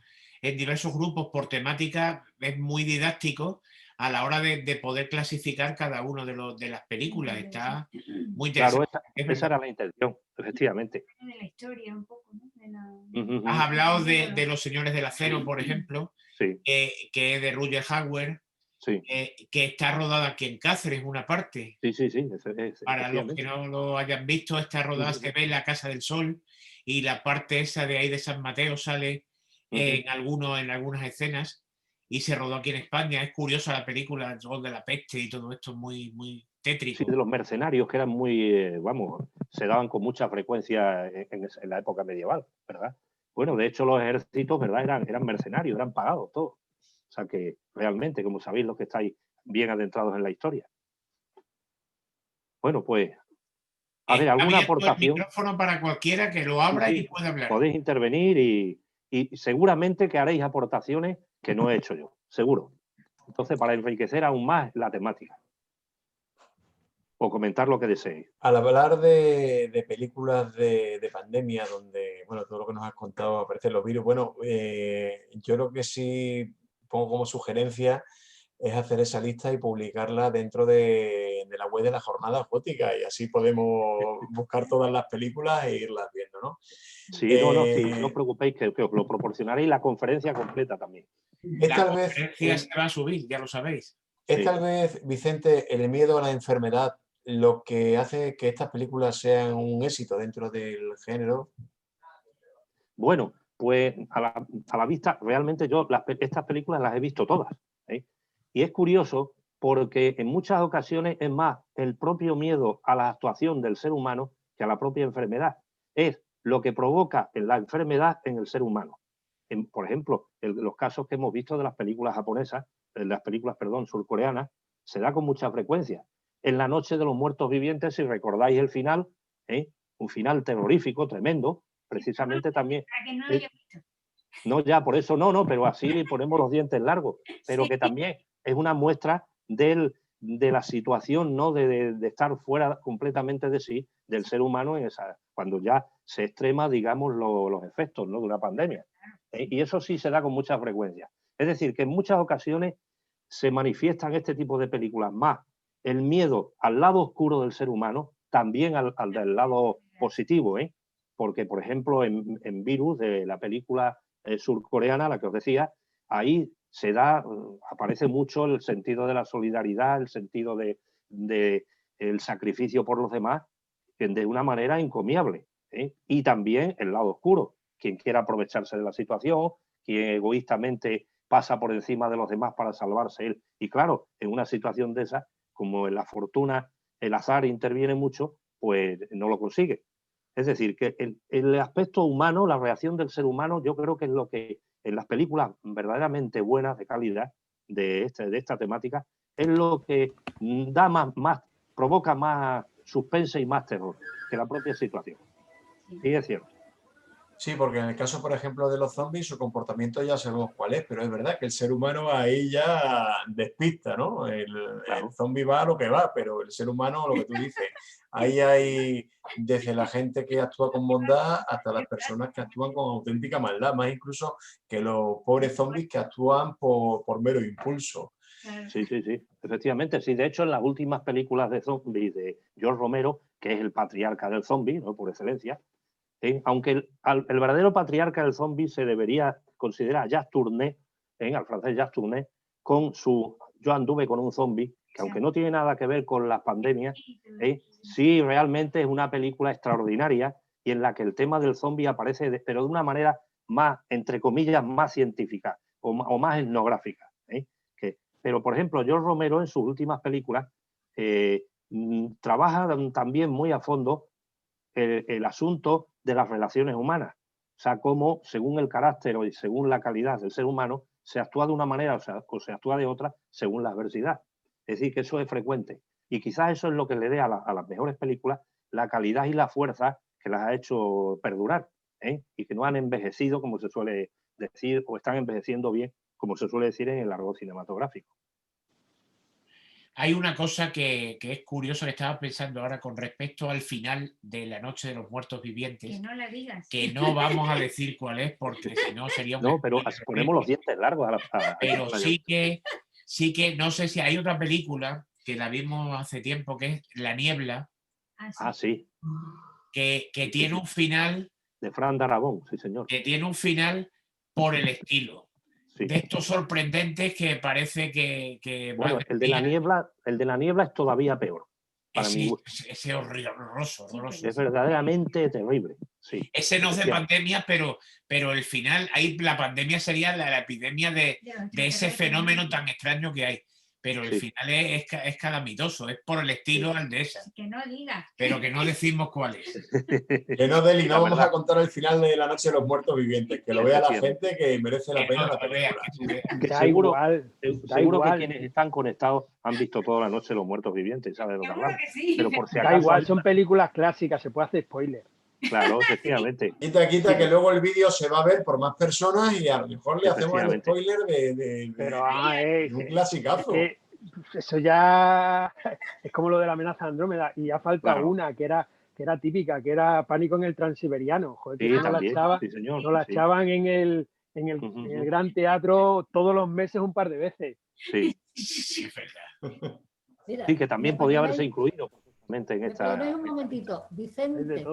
grupos por temática. Es muy didáctico a la hora de poder clasificar cada uno de las películas. Está muy interesante. Claro, esa era la intención, efectivamente. De la historia un poco, ¿no? Has hablado de Los Señores del Acero, por ejemplo, sí. que es de Roger Hauer, sí. que está rodada aquí en Cáceres, una parte. Sí, sí, sí. Para los que no lo hayan visto, esta rodada se ve en la Casa del Sol, y la parte esa de ahí de San Mateo sale en algunas escenas, y se rodó aquí en España. Es curiosa la película, el rol de la peste y todo esto, muy, muy tétrico. Sí, de los mercenarios que eran muy, se daban con mucha frecuencia en la época medieval, ¿verdad? Bueno, de hecho los ejércitos, ¿verdad? Eran mercenarios, eran pagados todos. O sea que realmente, como sabéis los que estáis bien adentrados en la historia. Bueno, pues, a ver, ¿alguna aportación? El micrófono para cualquiera que lo abra y pueda hablar. Podéis intervenir y seguramente que haréis aportaciones que no he hecho yo, seguro. Entonces, para enriquecer aún más la temática. O comentar lo que deseéis. Al hablar de películas de pandemia, donde, bueno, todo lo que nos has contado aparecen los virus, bueno, yo lo que sí pongo como sugerencia es hacer esa lista y publicarla dentro de la web de la Jornada Gótica, y así podemos buscar todas las películas e irlas viendo, ¿no? Sí, no os preocupéis, que os lo proporcionaréis la conferencia completa también. La conferencia se va a subir, ya lo sabéis. Es tal vez, Vicente, el miedo a la enfermedad lo que hace que estas películas sean un éxito dentro del género. Bueno, pues a la vista, realmente yo estas películas las he visto todas. Y es curioso porque en muchas ocasiones es más el propio miedo a la actuación del ser humano que a la propia enfermedad. Es lo que provoca la enfermedad en el ser humano. Por ejemplo, los casos que hemos visto de las películas japonesas, surcoreanas, se da con mucha frecuencia. En La noche de los muertos vivientes, si recordáis el final, un final terrorífico, tremendo, precisamente también. No, ya, por eso no, pero así le ponemos los dientes largos, pero que también es una muestra de la situación, ¿no? De estar fuera completamente de sí del ser humano cuando ya se extrema, digamos, los efectos, ¿no? De una pandemia. Y eso sí se da con mucha frecuencia. Es decir, que en muchas ocasiones se manifiestan este tipo de películas más el miedo al lado oscuro del ser humano, también al del lado positivo, porque, por ejemplo, en Virus, de la película surcoreana, la que os decía, ahí aparece mucho el sentido de la solidaridad, el sentido el sacrificio por los demás, de una manera encomiable. Y también el lado oscuro, quien quiera aprovecharse de la situación, quien egoístamente pasa por encima de los demás para salvarse él. Y claro, en una situación de esa, como en la fortuna, el azar interviene mucho, pues no lo consigue. Es decir, que el aspecto humano, la reacción del ser humano, yo creo que es lo que en las películas verdaderamente buenas, de calidad, de esta temática, es lo que provoca más suspense y más terror que la propia situación. Sí, es cierto. Sí, porque en el caso, por ejemplo, de los zombies, su comportamiento ya sabemos cuál es, pero es verdad que el ser humano ahí ya despista, ¿no? Claro. El zombie va a lo que va, pero el ser humano, lo que tú dices, ahí hay desde la gente que actúa con bondad hasta las personas que actúan con auténtica maldad, más incluso que los pobres zombies que actúan por mero impulso. Sí, efectivamente. Sí, de hecho, en las últimas películas de zombies de George Romero, que es el patriarca del zombie, ¿no? Por excelencia, Aunque el verdadero patriarca del zombie se debería considerar Jacques Tourneur, al francés Jacques Tourneur, con su Yo anduve con un zombie, que aunque no tiene nada que ver con las pandemias, sí realmente es una película extraordinaria y en la que el tema del zombie aparece, pero de una manera más, entre comillas, más científica o más etnográfica. Pero, por ejemplo, George Romero en sus últimas películas trabaja también muy a fondo el asunto de las relaciones humanas. O sea, cómo, según el carácter y según la calidad del ser humano, se actúa de una manera o se actúa de otra según la adversidad. Es decir, que eso es frecuente. Y quizás eso es lo que le dé a las mejores películas la calidad y la fuerza que las ha hecho perdurar, y que no han envejecido, como se suele decir, o están envejeciendo bien, como se suele decir en el argot cinematográfico. Hay una cosa que es curiosa que estaba pensando ahora con respecto al final de La Noche de los Muertos Vivientes. Que no la digas. Que no vamos a decir cuál es porque si no sería un... No, pero ponemos los dientes largos pero sí que no sé si hay otra película que la vimos hace tiempo que es La Niebla. Sí. Que tiene un final... De Fran Darabont, sí señor. Que tiene un final por el estilo. Sí. De estos sorprendentes que parece que bueno, el de la niebla es todavía peor. Para mi gusto. Ese horroroso. Es verdaderamente terrible. Sí. Ese no es de pandemia, pero el final, ahí la pandemia sería la epidemia de ese fenómeno tan extraño que hay. Pero el final es calamitoso, es por el estilo al de esa. Que no digas. Pero que no decimos cuál es. Que no, Deli, no vamos a contar el final de La Noche de los Muertos Vivientes, que lo vea la gente, que merece la pena la película. Seguro que quienes están conectados han visto toda La Noche de los Muertos Vivientes, ¿sabes lo que hablamos? Sí. Pero por si acaso, da igual, son películas clásicas, se puede hacer spoiler. Claro, efectivamente. Quita, que luego el vídeo se va a ver por más personas y a lo mejor le hacemos el spoiler de un clasicazo. Eso ya es como lo de La amenaza de Andrómeda, y ya falta una que era típica, que era Pánico en el Transiberiano. Joder, que no la echaban en el Gran Teatro todos los meses un par de veces. Sí, es verdad. Mira, sí, que también podía haberse incluido en esta... un momentito, Vicente,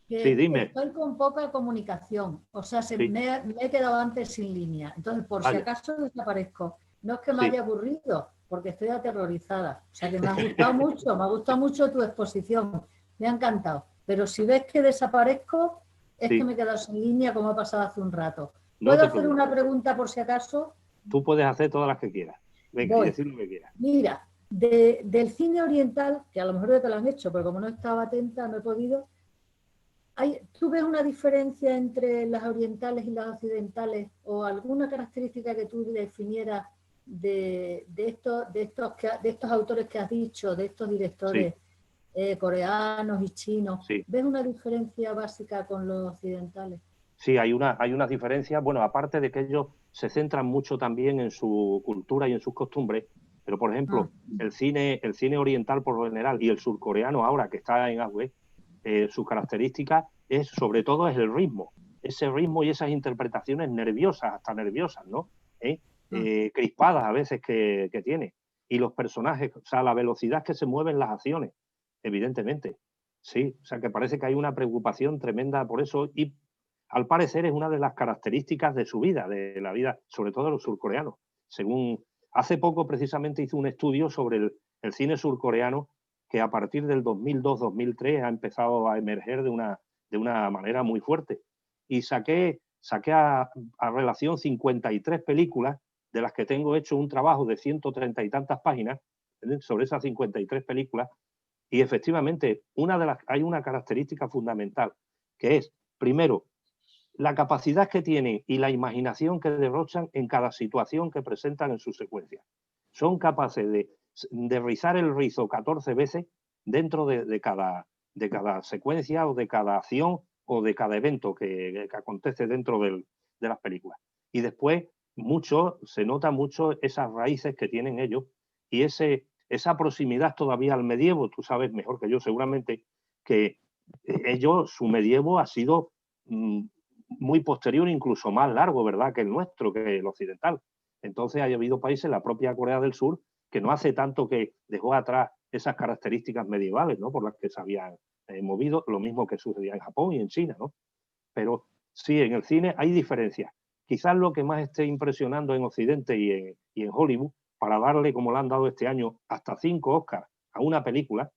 que sí, dime. Estoy con poca comunicación, o sea, me he quedado antes sin línea, entonces por si acaso desaparezco. No es que me haya aburrido, porque estoy aterrorizada. O sea, que me ha gustado mucho tu exposición, me ha encantado. Pero si ves que desaparezco, es que me he quedado sin línea, como ha pasado hace un rato. ¿Puedo hacer una pregunta por si acaso? Tú puedes hacer todas las que quieras. Venga, y decir lo que quieras. Mira, del cine oriental, que a lo mejor ya te lo han hecho, pero como no estaba atenta, no he podido. ¿Tú ves una diferencia entre las orientales y las occidentales o alguna característica que tú definieras de estos autores que has dicho, de estos directores coreanos y chinos? ¿Ves una diferencia básica con los occidentales? Sí, hay una diferencia. Bueno, aparte de que ellos se centran mucho también en su cultura y en sus costumbres, pero por ejemplo, el cine oriental por lo general y el surcoreano ahora que está en auge, su característica sobre todo es el ritmo, ese ritmo y esas interpretaciones nerviosas, hasta nerviosas, ¿no? Crispadas a veces que tiene. Y los personajes, o sea, la velocidad que se mueven las acciones, evidentemente. Sí, o sea, que parece que hay una preocupación tremenda por eso y al parecer es una de las características de su vida, de la vida, sobre todo de los surcoreanos. Según hace poco precisamente hice un estudio sobre el cine surcoreano que a partir del 2002-2003 ha empezado a emerger de una manera muy fuerte. Y saqué a relación 53 películas, de las que tengo hecho un trabajo de 130 y tantas páginas sobre esas 53 películas, y efectivamente hay una característica fundamental, que es, primero, la capacidad que tienen y la imaginación que derrochan en cada situación que presentan en su secuencia. Son capaces de rizar el rizo 14 veces dentro de cada secuencia o de cada acción o de cada evento que acontece dentro de las películas. Y después se nota mucho esas raíces que tienen ellos y esa proximidad todavía al medievo. Tú sabes mejor que yo seguramente que su medievo ha sido muy posterior, incluso más largo, ¿verdad?, que el nuestro, que el occidental. Entonces ha habido países, la propia Corea del Sur, que no hace tanto que dejó atrás esas características medievales, ¿no?, por las que se habían movido, lo mismo que sucedía en Japón y en China, ¿no? pero sí, en el cine hay diferencias. Quizás lo que más esté impresionando en Occidente y en Hollywood, para darle, como le han dado este año, hasta 5 Oscars a una película,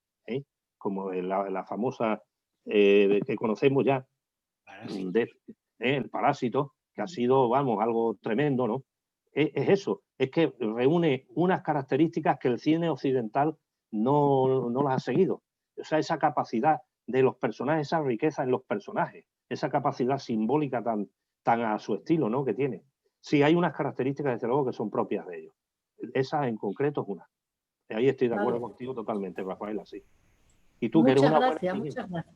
como la famosa que conocemos ya, El Parásito, que ha sido, vamos, algo tremendo, ¿no? Es eso, es que reúne unas características que el cine occidental no las ha seguido. O sea, esa capacidad de los personajes, esa riqueza en los personajes, esa capacidad simbólica tan a su estilo, ¿no?, que tiene. Sí, hay unas características, desde luego, que son propias de ellos. Esa en concreto es una. Ahí estoy de acuerdo contigo totalmente, Rafael, así. Y tú, que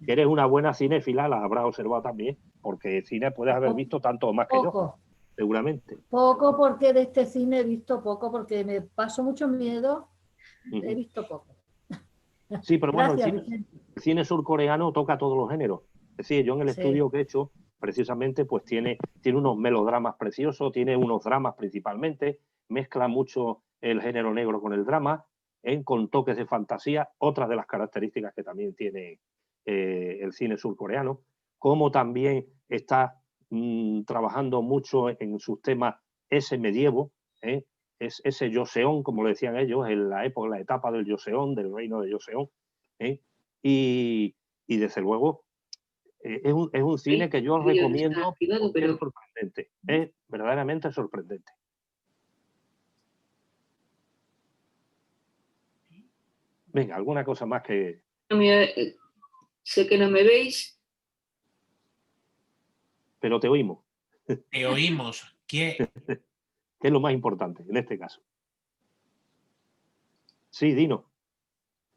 eres una buena cinéfila, la habrás observado también, porque cine puedes haber visto tanto más que yo, seguramente. Poco, porque de este cine he visto poco, porque me paso mucho miedo, he visto poco. Sí, pero bueno, el cine surcoreano toca todos los géneros. Es decir, yo en el estudio que he hecho, precisamente, pues tiene unos melodramas preciosos, tiene unos dramas principalmente, mezcla mucho el género negro con el drama, con toques de fantasía, otras de las características que también tiene el cine surcoreano, como también está trabajando mucho en sus temas ese medievo, es ese Joseon, como le decían ellos, en la etapa del Joseon, del reino de Joseon, y desde luego es un cine que yo recomiendo porque es sorprendente, es verdaderamente sorprendente. Venga, alguna cosa más que... Sé que no me veis. Pero te oímos. Te oímos. ¿Qué es lo más importante en este caso? Sí, Dino.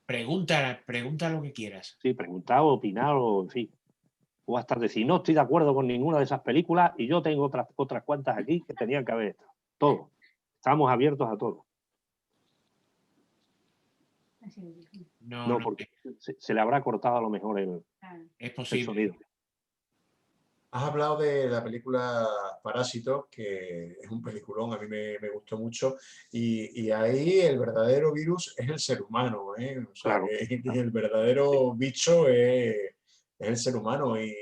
Pregunta lo que quieras. Sí, preguntar, opinar, o en fin. O hasta decir, no estoy de acuerdo con ninguna de esas películas y yo tengo otras cuantas aquí que tenían que haber estado. Todo. Estamos abiertos a todo. No, porque se le habrá cortado a lo mejor el sonido. Has hablado de la película Parásito, que es un peliculón, a mí me gustó mucho, y ahí el verdadero virus es el ser humano, ¿eh? O sea, claro. que el verdadero bicho es el ser humano y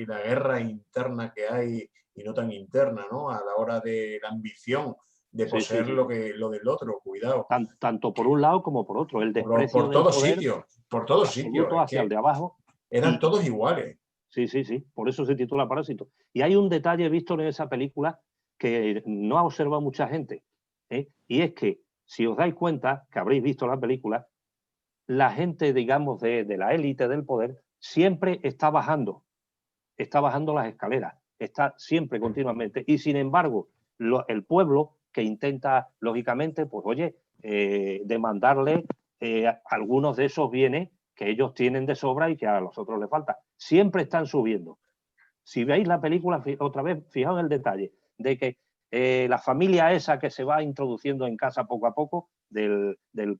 la guerra interna que hay, y no tan interna, ¿no?, a la hora de la ambición de poseer lo del otro, cuidado. Tanto por un lado como por otro, el desprecio por todos sitios, por todos sitios. Hacia el de abajo. Eran todos iguales. Sí, por eso se titula Parásito. Y hay un detalle, Víctor, en esa película que no ha observado mucha gente, y es que, si os dais cuenta, que habréis visto la película, la gente, digamos, de la élite del poder, siempre está bajando las escaleras, está siempre, continuamente, y sin embargo, el pueblo que intenta, lógicamente, pues oye, demandarle algunos de esos bienes que ellos tienen de sobra y que a los otros les falta. Siempre están subiendo. Si veis la película, otra vez, fijaos en el detalle, de que la familia esa que se va introduciendo en casa poco a poco, de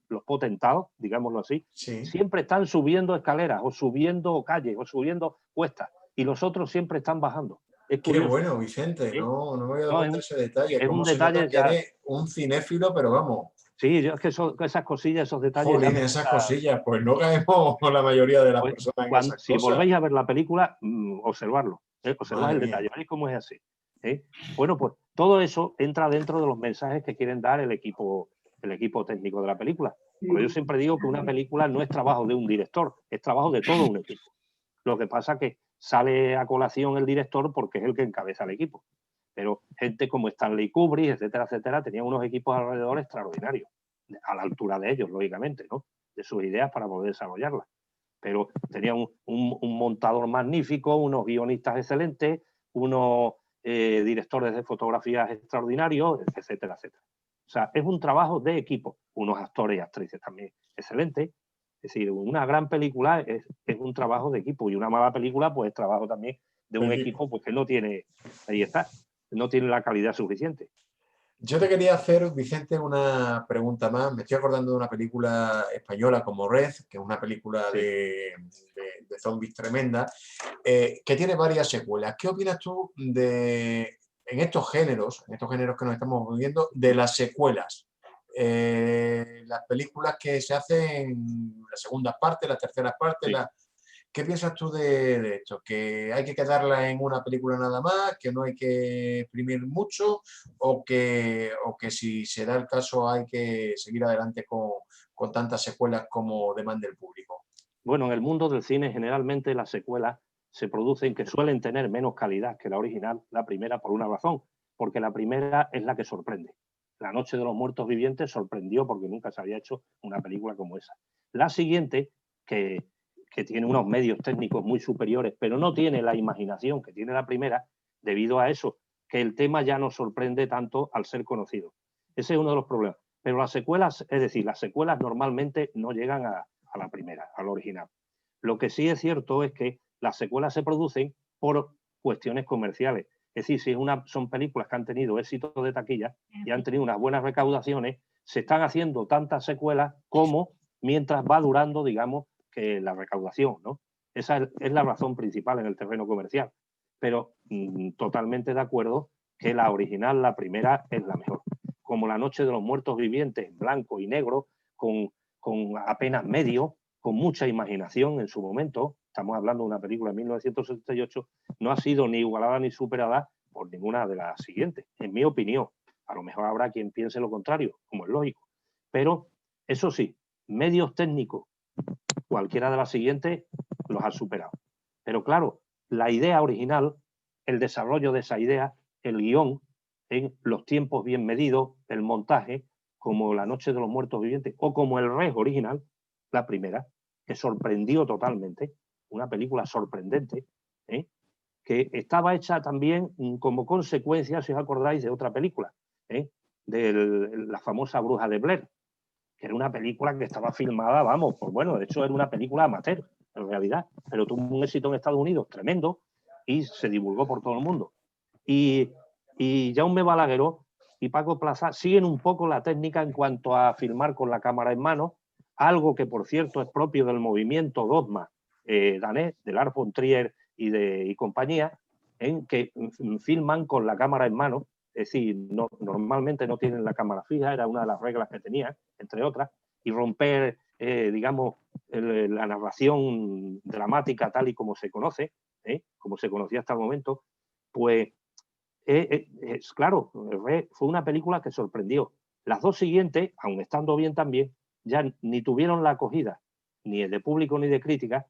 los potentados, digámoslo así, siempre están subiendo escaleras, o subiendo calles, o subiendo cuestas, y los otros siempre están bajando. Qué bueno, Vicente, no me había dado cuenta de ese detalle. Es un detalle que eres un cinéfilo, pero vamos. Sí, yo es que esas cosillas, esos detalles... Jolín, esas cosillas, pues no caemos la mayoría de las personas en esas si volvéis a ver la película, observarlo, observad el detalle, veréis cómo es así. Bueno, pues todo eso entra dentro de los mensajes que quieren dar el equipo técnico de la película. Porque yo siempre digo que una película no es trabajo de un director, es trabajo de todo un equipo. Lo que pasa es que sale a colación el director porque es el que encabeza el equipo. Pero gente como Stanley Kubrick, etcétera, etcétera, tenían unos equipos alrededor extraordinarios, a la altura de ellos, lógicamente, ¿no?, de sus ideas para poder desarrollarlas. Pero tenían un montador magnífico, unos guionistas excelentes, unos directores de fotografías extraordinarios, etcétera, etcétera. O sea, es un trabajo de equipo, unos actores y actrices también excelentes. Es decir, una gran película es un trabajo de equipo, y una mala película pues es trabajo también de un equipo pues que no tiene, ahí está, no tiene la calidad suficiente. Yo te quería hacer, Vicente, una pregunta más. Me estoy acordando de una película española como Red, que es una película de zombies tremenda, que tiene varias secuelas. ¿Qué opinas tú en estos géneros que nos estamos viviendo, de las secuelas? Las películas que se hacen, las segundas partes, las terceras partes, ¿Qué piensas tú de esto? ¿Que hay que quedarla en una película nada más, que no hay que exprimir mucho, o que si se da el caso hay que seguir adelante con tantas secuelas como demande el público? Bueno, en el mundo del cine generalmente las secuelas se producen que suelen tener menos calidad que la original, la primera, por una razón, porque la primera es la que sorprende. La Noche de los Muertos Vivientes sorprendió porque nunca se había hecho una película como esa. La siguiente, que tiene unos medios técnicos muy superiores, pero no tiene la imaginación que tiene la primera, debido a eso, que el tema ya no sorprende tanto al ser conocido. Ese es uno de los problemas. Pero las secuelas, es decir, las secuelas normalmente no llegan a la primera, al original. Lo que sí es cierto es que las secuelas se producen por cuestiones comerciales. Es decir, si son películas que han tenido éxito de taquilla y han tenido unas buenas recaudaciones, se están haciendo tantas secuelas como mientras va durando, digamos, que la recaudación, ¿no? Esa es la razón principal en el terreno comercial. Pero totalmente de acuerdo que la original, la primera, es la mejor. Como La Noche de los Muertos Vivientes, en blanco y negro, con apenas medio, con mucha imaginación en su momento, estamos hablando de una película de 1978, no ha sido ni igualada ni superada por ninguna de las siguientes, en mi opinión. A lo mejor habrá quien piense lo contrario, como es lógico. Pero, eso sí, medios técnicos, cualquiera de las siguientes los ha superado. Pero claro, la idea original, el desarrollo de esa idea, el guión, en los tiempos bien medidos, el montaje, como La Noche de los Muertos Vivientes o como El Rey original, la primera, que sorprendió totalmente, una película sorprendente, que estaba hecha también como consecuencia, si os acordáis, de otra película, de la famosa Bruja de Blair, que era una película que estaba filmada, vamos, pues bueno, de hecho era una película amateur, en realidad, pero tuvo un éxito en Estados Unidos tremendo y se divulgó por todo el mundo. Y Jaume Balagueró y Paco Plaza siguen un poco la técnica en cuanto a filmar con la cámara en mano, algo que, por cierto, es propio del movimiento Dogma danés, de Lars von Trier y compañía, en que filman con la cámara en mano, es decir, normalmente no tienen la cámara fija, era una de las reglas que tenían, entre otras, y romper, digamos, la narración dramática tal y como se conoce, como se conocía hasta el momento, pues claro, fue una película que sorprendió. Las dos siguientes, aun estando bien también, ya ni tuvieron la acogida, ni de público ni de crítica,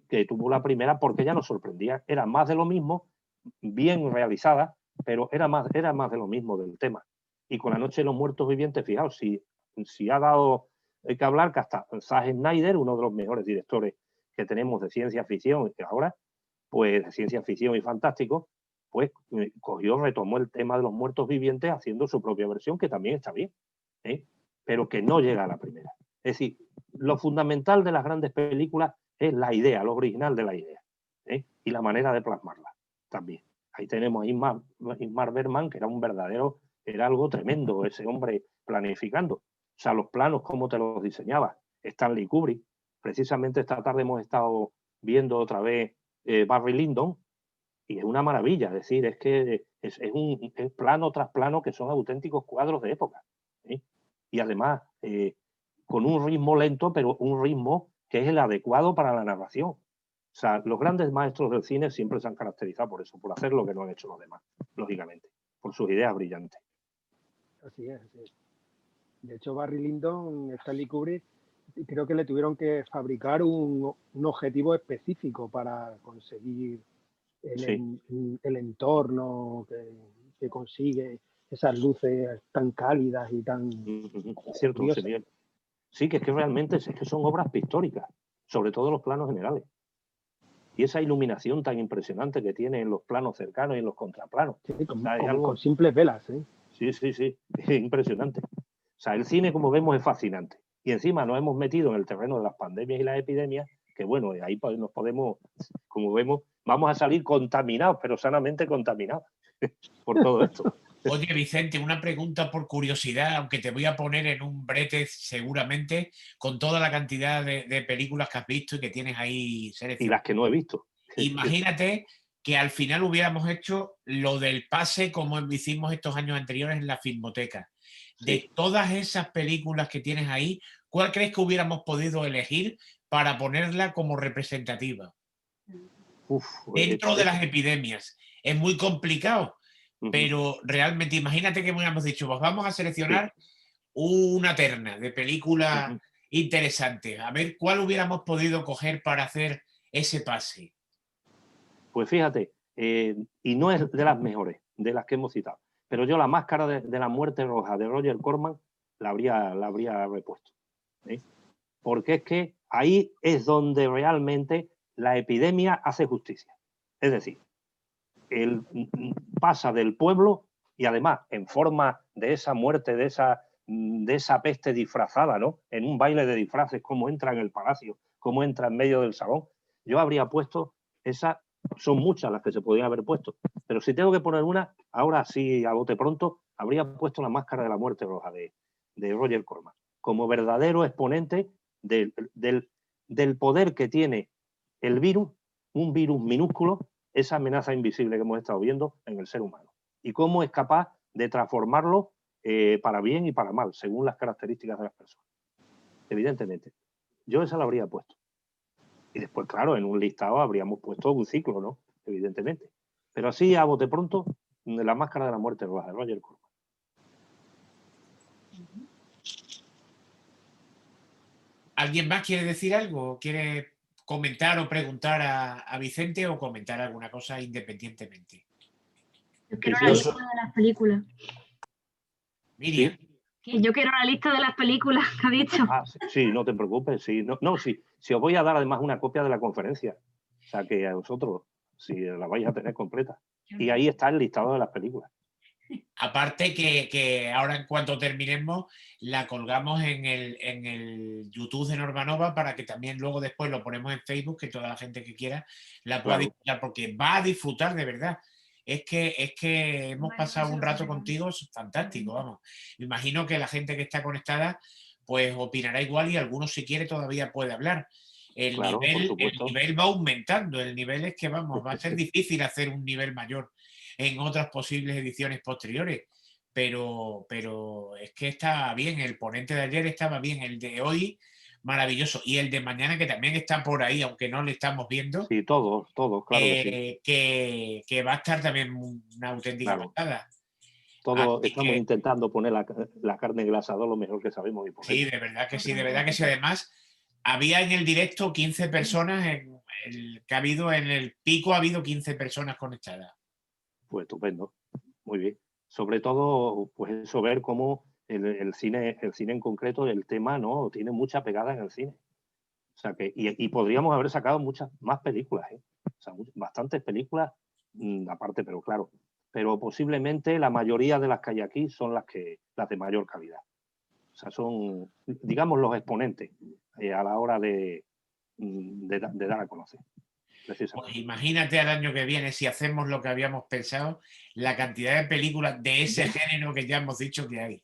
que tuvo la primera, porque ya nos sorprendía. Era más de lo mismo, bien realizada, pero era más de lo mismo del tema. Y con La Noche de los Muertos Vivientes, fijaos, si ha dado que hablar que hasta Zack Snyder, uno de los mejores directores que tenemos de ciencia ficción ahora, pues de ciencia ficción y fantástico, pues retomó el tema de los muertos vivientes haciendo su propia versión, que también está bien, pero que no llega a la primera. Es decir, lo fundamental de las grandes películas es la idea, lo original de la idea, y la manera de plasmarla también. Ahí tenemos a Ingmar Bergman, que era algo tremendo, ese hombre planificando. O sea, los planos, cómo te los diseñaba. Stanley Kubrick. Precisamente esta tarde hemos estado viendo otra vez Barry Lyndon, y es una maravilla, es decir, es que es plano tras plano que son auténticos cuadros de época. Y además, con un ritmo lento, pero un ritmo que es el adecuado para la narración. O sea, los grandes maestros del cine siempre se han caracterizado por eso, por hacer lo que no han hecho los demás, lógicamente, por sus ideas brillantes. Así es, así es. De hecho, Barry Lyndon, Stanley Kubrick, creo que le tuvieron que fabricar un objetivo específico para conseguir el entorno que consigue, esas luces tan cálidas y tan... Cierto, sí, que es que realmente son obras pictóricas, sobre todo los planos generales. Y esa iluminación tan impresionante que tiene en los planos cercanos y en los contraplanos. Sí, con simples velas. Sí, es impresionante. O sea, el cine, como vemos, es fascinante. Y encima nos hemos metido en el terreno de las pandemias y las epidemias, que bueno, ahí nos podemos, como vemos, vamos a salir contaminados, pero sanamente contaminados por todo esto. Oye, Vicente, una pregunta por curiosidad, aunque te voy a poner en un brete seguramente, con toda la cantidad de películas que has visto y que tienes ahí seleccionadas. Y las que no he visto. Imagínate que al final hubiéramos hecho lo del pase como hicimos estos años anteriores en la Filmoteca. De todas esas películas que tienes ahí, ¿cuál crees que hubiéramos podido elegir para ponerla como representativa dentro de las epidemias. Es muy complicado, pero realmente imagínate que hemos dicho, pues vamos a seleccionar una terna de películas interesantes, a ver cuál hubiéramos podido coger para hacer ese pase. Pues fíjate, y no es de las mejores, de las que hemos citado, pero yo La máscara de la muerte roja de Roger Corman la habría repuesto. Porque es que ahí es donde realmente la epidemia hace justicia. Es decir, pasa del pueblo y además en forma de esa muerte, de esa peste disfrazada, ¿no? En un baile de disfraces, cómo entra en el palacio, cómo entra en medio del salón. Yo habría puesto esa, son muchas las que se podían haber puesto, pero si tengo que poner una, ahora sí, a bote pronto, habría puesto La máscara de la muerte roja de Roger Corman, como verdadero exponente del poder que tiene el virus, un virus minúsculo, esa amenaza invisible que hemos estado viendo en el ser humano, y cómo es capaz de transformarlo para bien y para mal, según las características de las personas. Evidentemente. Yo esa la habría puesto. Y después, claro, en un listado habríamos puesto un ciclo, ¿no? Evidentemente. Pero así, a bote pronto, La máscara de la muerte roja de Roger Corman. ¿Alguien más quiere decir algo? ¿Quiere comentar o preguntar a Vicente o comentar alguna cosa independientemente? Yo quiero la lista de las películas. Miriam. ¿Sí? Yo quiero la lista de las películas que ha dicho. Sí, no te preocupes. Sí, sí, si os voy a dar además una copia de la conferencia. O sea, que a vosotros, si la vais a tener completa. Y ahí está el listado de las películas. Aparte que ahora en cuanto terminemos la colgamos en el YouTube de Normanova para que también luego después lo ponemos en Facebook, que toda la gente que quiera la pueda disfrutar, porque va a disfrutar de verdad. Es que hemos pasado un rato contigo fantástico, vamos. Me imagino que la gente que está conectada pues opinará igual y algunos si quiere todavía puede hablar. El nivel va aumentando, el nivel es que vamos, va a ser difícil hacer un nivel mayor en otras posibles ediciones posteriores, pero es que está bien, el ponente de ayer estaba bien, el de hoy maravilloso, y el de mañana que también está por ahí, aunque no le estamos viendo. Sí, todos, claro que sí. Que va a estar también una auténtica pasada. Todos estamos intentando poner la carne en el asador lo mejor que sabemos. Y sí, de verdad que sí, de verdad que sí. Además, había en el directo 15 personas, que ha habido en el pico ha habido 15 personas conectadas. Pues estupendo, muy bien. Sobre todo, pues eso, ver cómo el cine en concreto, el tema, ¿no? Tiene mucha pegada en el cine. O sea que, y podríamos haber sacado muchas más películas, ¿eh? O sea, bastantes películas aparte, pero claro. Pero posiblemente la mayoría de las que hay aquí son las de mayor calidad. O sea, son, digamos, los exponentes a la hora de dar a conocer. Pues imagínate al año que viene, si hacemos lo que habíamos pensado, la cantidad de películas de ese género que ya hemos dicho que hay.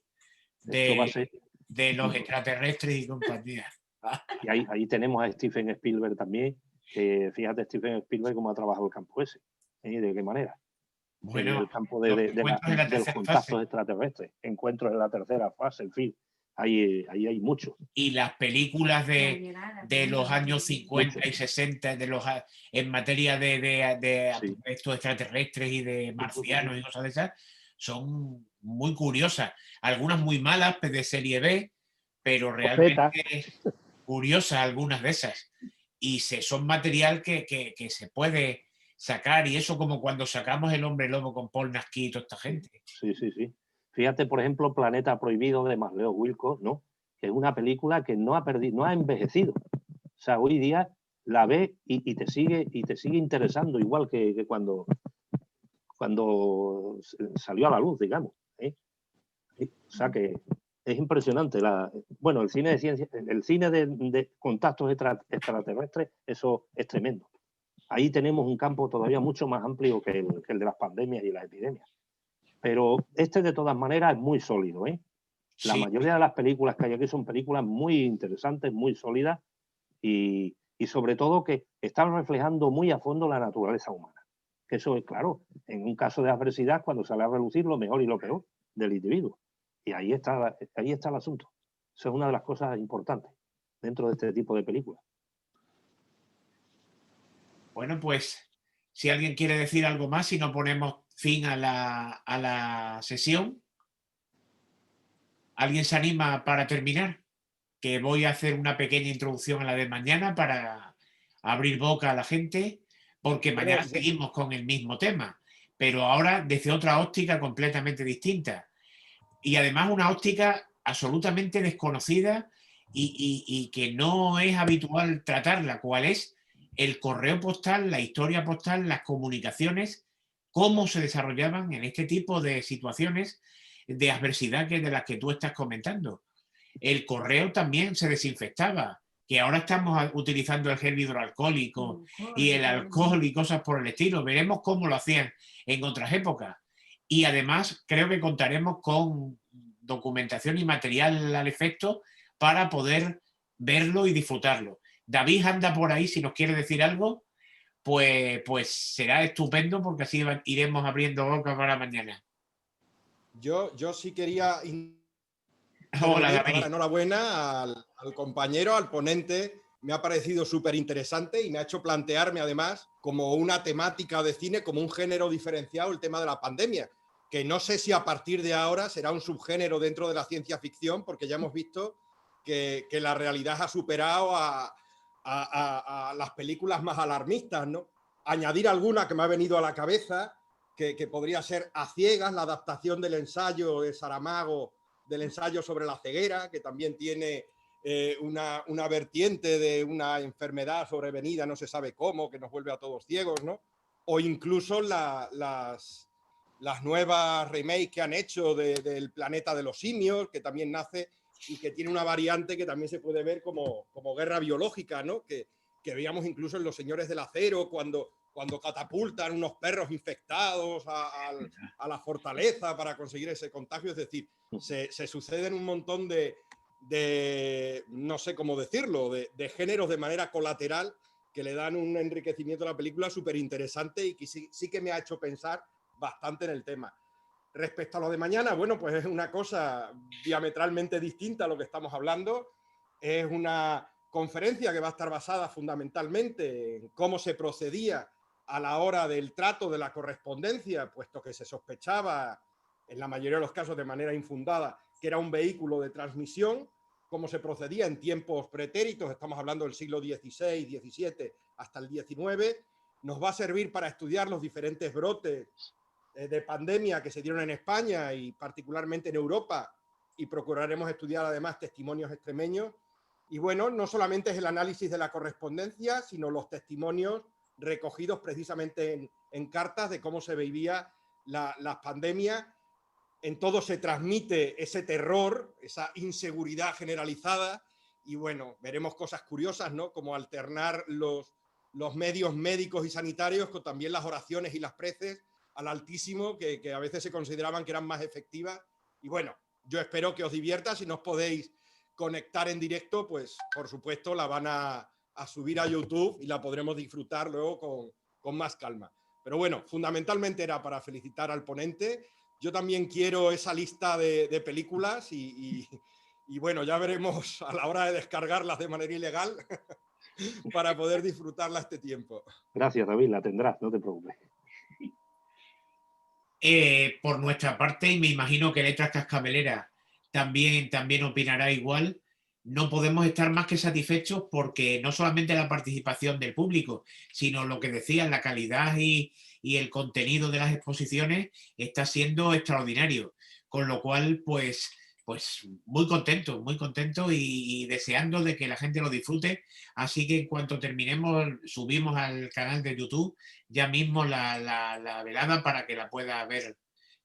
De los extraterrestres y compañía. Y ahí tenemos a Steven Spielberg también, que fíjate Steven Spielberg cómo ha trabajado el campo ese. ¿De qué manera? Bueno, en el campo de los contactos extraterrestres, encuentros en la tercera fase, en fin. Ahí hay mucho. Y las películas de los años 50 y 60 en materia de estos extraterrestres y de marcianos y cosas de esas son muy curiosas. Algunas muy malas, de serie B, pero realmente curiosas algunas de esas. Y son material que se puede sacar, y eso como cuando sacamos El hombre lobo con Paul Nasky y toda esta gente. Sí. Fíjate, por ejemplo, Planeta Prohibido de Masleo Wilcox, ¿no? Que es una película que no ha envejecido. O sea, hoy día la ves y te sigue interesando, igual que cuando salió a la luz, digamos. O sea que es impresionante. Bueno, el cine de ciencia, el cine de contactos extraterrestres, eso es tremendo. Ahí tenemos un campo todavía mucho más amplio que el de las pandemias y las epidemias. Pero de todas maneras es muy sólido, ¿eh? La mayoría de las películas que hay aquí son películas muy interesantes, muy sólidas y sobre todo que están reflejando muy a fondo la naturaleza humana. Que eso es claro, en un caso de adversidad, cuando sale a relucir lo mejor y lo peor del individuo. Y ahí está el asunto. Eso es una de las cosas importantes dentro de este tipo de películas. Bueno, pues si alguien quiere decir algo más, si no ponemos fin a la sesión. ¿Alguien se anima para terminar? Que voy a hacer una pequeña introducción a la de mañana para abrir boca a la gente, porque mañana seguimos con el mismo tema, pero ahora desde otra óptica completamente distinta. Y además una óptica absolutamente desconocida y que no es habitual tratarla, cuál es el correo postal, la historia postal, las comunicaciones, cómo se desarrollaban en este tipo de situaciones de adversidad de las que tú estás comentando. El correo también se desinfectaba, que ahora estamos utilizando el gel hidroalcohólico y el alcohol y cosas por el estilo. Veremos cómo lo hacían en otras épocas. Y además creo que contaremos con documentación y material al efecto para poder verlo y disfrutarlo. David anda por ahí, si nos quiere decir algo, pues será estupendo, porque así iremos abriendo boca para mañana. Yo sí quería... Hola, David. Dar enhorabuena al compañero, al ponente. Me ha parecido súper interesante y me ha hecho plantearme además como una temática de cine, como un género diferenciado, el tema de la pandemia, que no sé si a partir de ahora será un subgénero dentro de la ciencia ficción, porque ya hemos visto que la realidad ha superado a las películas más alarmistas, ¿no? Añadir alguna que me ha venido a la cabeza, que podría ser A Ciegas, la adaptación del ensayo de Saramago, del ensayo sobre la ceguera, que también tiene una vertiente de una enfermedad sobrevenida, no se sabe cómo, que nos vuelve a todos ciegos, ¿no? O incluso las nuevas remakes que han hecho del Planeta de los Simios, que también nace y que tiene una variante que también se puede ver como guerra biológica, ¿no? Que veíamos incluso en Los Señores del Acero, cuando catapultan unos perros infectados a la fortaleza para conseguir ese contagio. Es decir, se suceden un montón de no sé cómo decirlo, de géneros de manera colateral que le dan un enriquecimiento a la película súper interesante y que sí que me ha hecho pensar bastante en el tema. Respecto a lo de mañana, bueno, pues es una cosa diametralmente distinta a lo que estamos hablando. Es una conferencia que va a estar basada fundamentalmente en cómo se procedía a la hora del trato de la correspondencia, puesto que se sospechaba, en la mayoría de los casos de manera infundada, que era un vehículo de transmisión, cómo se procedía en tiempos pretéritos, estamos hablando del siglo XVI, XVII hasta el XIX, nos va a servir para estudiar los diferentes brotes de pandemia que se dieron en España y particularmente en Europa, y procuraremos estudiar además testimonios extremeños. Y bueno, no solamente es el análisis de la correspondencia, sino los testimonios recogidos precisamente en cartas de cómo se vivía las pandemias. En todo se transmite ese terror, esa inseguridad generalizada, y bueno, veremos cosas curiosas, ¿no? Como alternar los medios médicos y sanitarios con también las oraciones y las preces al Altísimo, que a veces se consideraban que eran más efectivas. Y bueno, yo espero que os divierta. Si no os podéis conectar en directo, pues por supuesto la van a subir a YouTube y la podremos disfrutar luego con más calma. Pero bueno, fundamentalmente era para felicitar al ponente. Yo también quiero esa lista de películas y bueno, ya veremos a la hora de descargarlas de manera ilegal para poder disfrutarla este tiempo. Gracias, David, la tendrás, no te preocupes. Por nuestra parte, y me imagino que Letras Cascabeleras también opinará igual, no podemos estar más que satisfechos, porque no solamente la participación del público, sino lo que decían, la calidad y el contenido de las exposiciones está siendo extraordinario, con lo cual pues muy contento y deseando de que la gente lo disfrute. Así que en cuanto terminemos, subimos al canal de YouTube ya mismo la velada para que la pueda ver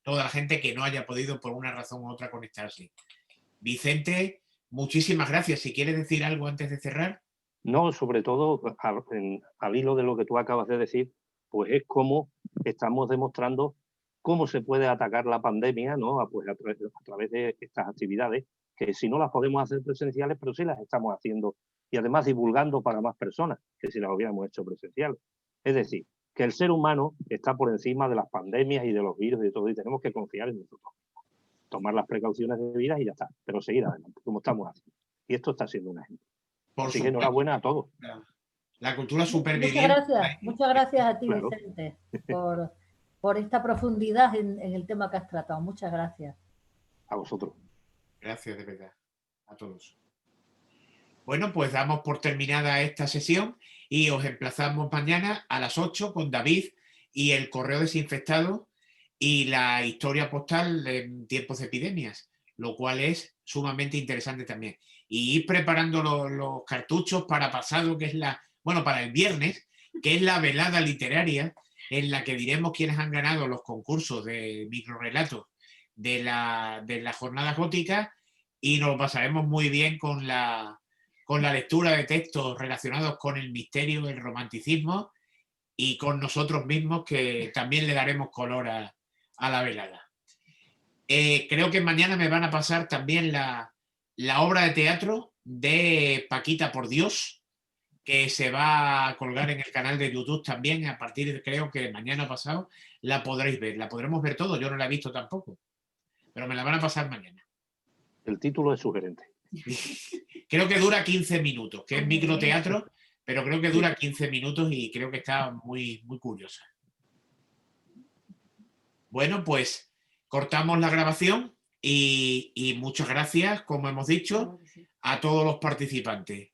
toda la gente que no haya podido por una razón u otra conectarse. Vicente, muchísimas gracias. Si quieres decir algo antes de cerrar. No, sobre todo, al hilo de lo que tú acabas de decir, pues es cómo estamos demostrando cómo se puede atacar la pandemia, ¿no? Pues a través de estas actividades, que si no las podemos hacer presenciales, pero sí las estamos haciendo, y además divulgando para más personas que si las hubiéramos hecho presenciales. Es decir, que el ser humano está por encima de las pandemias y de los virus y de todo, y tenemos que confiar en nosotros. Tomar las precauciones debidas y ya está, pero seguir adelante, como estamos haciendo. Y esto está siendo un ejemplo. Así que enhorabuena a todos. La cultura superviviente. Muchas gracias a ti, Claro. Vicente, por esta profundidad en el tema que has tratado. Muchas gracias. A vosotros. Gracias, de verdad, a todos. Bueno, pues damos por terminada esta sesión y os emplazamos mañana a las 8 con David y el correo desinfectado y la historia postal en tiempos de epidemias, lo cual es sumamente interesante también. Y ir preparando los cartuchos para pasado, que es para el viernes, que es la velada literaria en la que diremos quiénes han ganado los concursos de microrelatos de la jornada gótica, y nos pasaremos muy bien con la lectura de textos relacionados con el misterio, el romanticismo y con nosotros mismos, que también le daremos color a la velada. Creo que mañana me van a pasar también la obra de teatro de Paquita por Dios, que se va a colgar en el canal de YouTube también. A partir de, creo que mañana pasado, la podréis ver. La podremos ver todos. Yo no la he visto tampoco, pero me la van a pasar mañana. El título es sugerente. Creo que dura 15 minutos, que es microteatro, pero creo que dura 15 minutos y creo que está muy, muy curiosa. Bueno, pues cortamos la grabación y muchas gracias, como hemos dicho, a todos los participantes.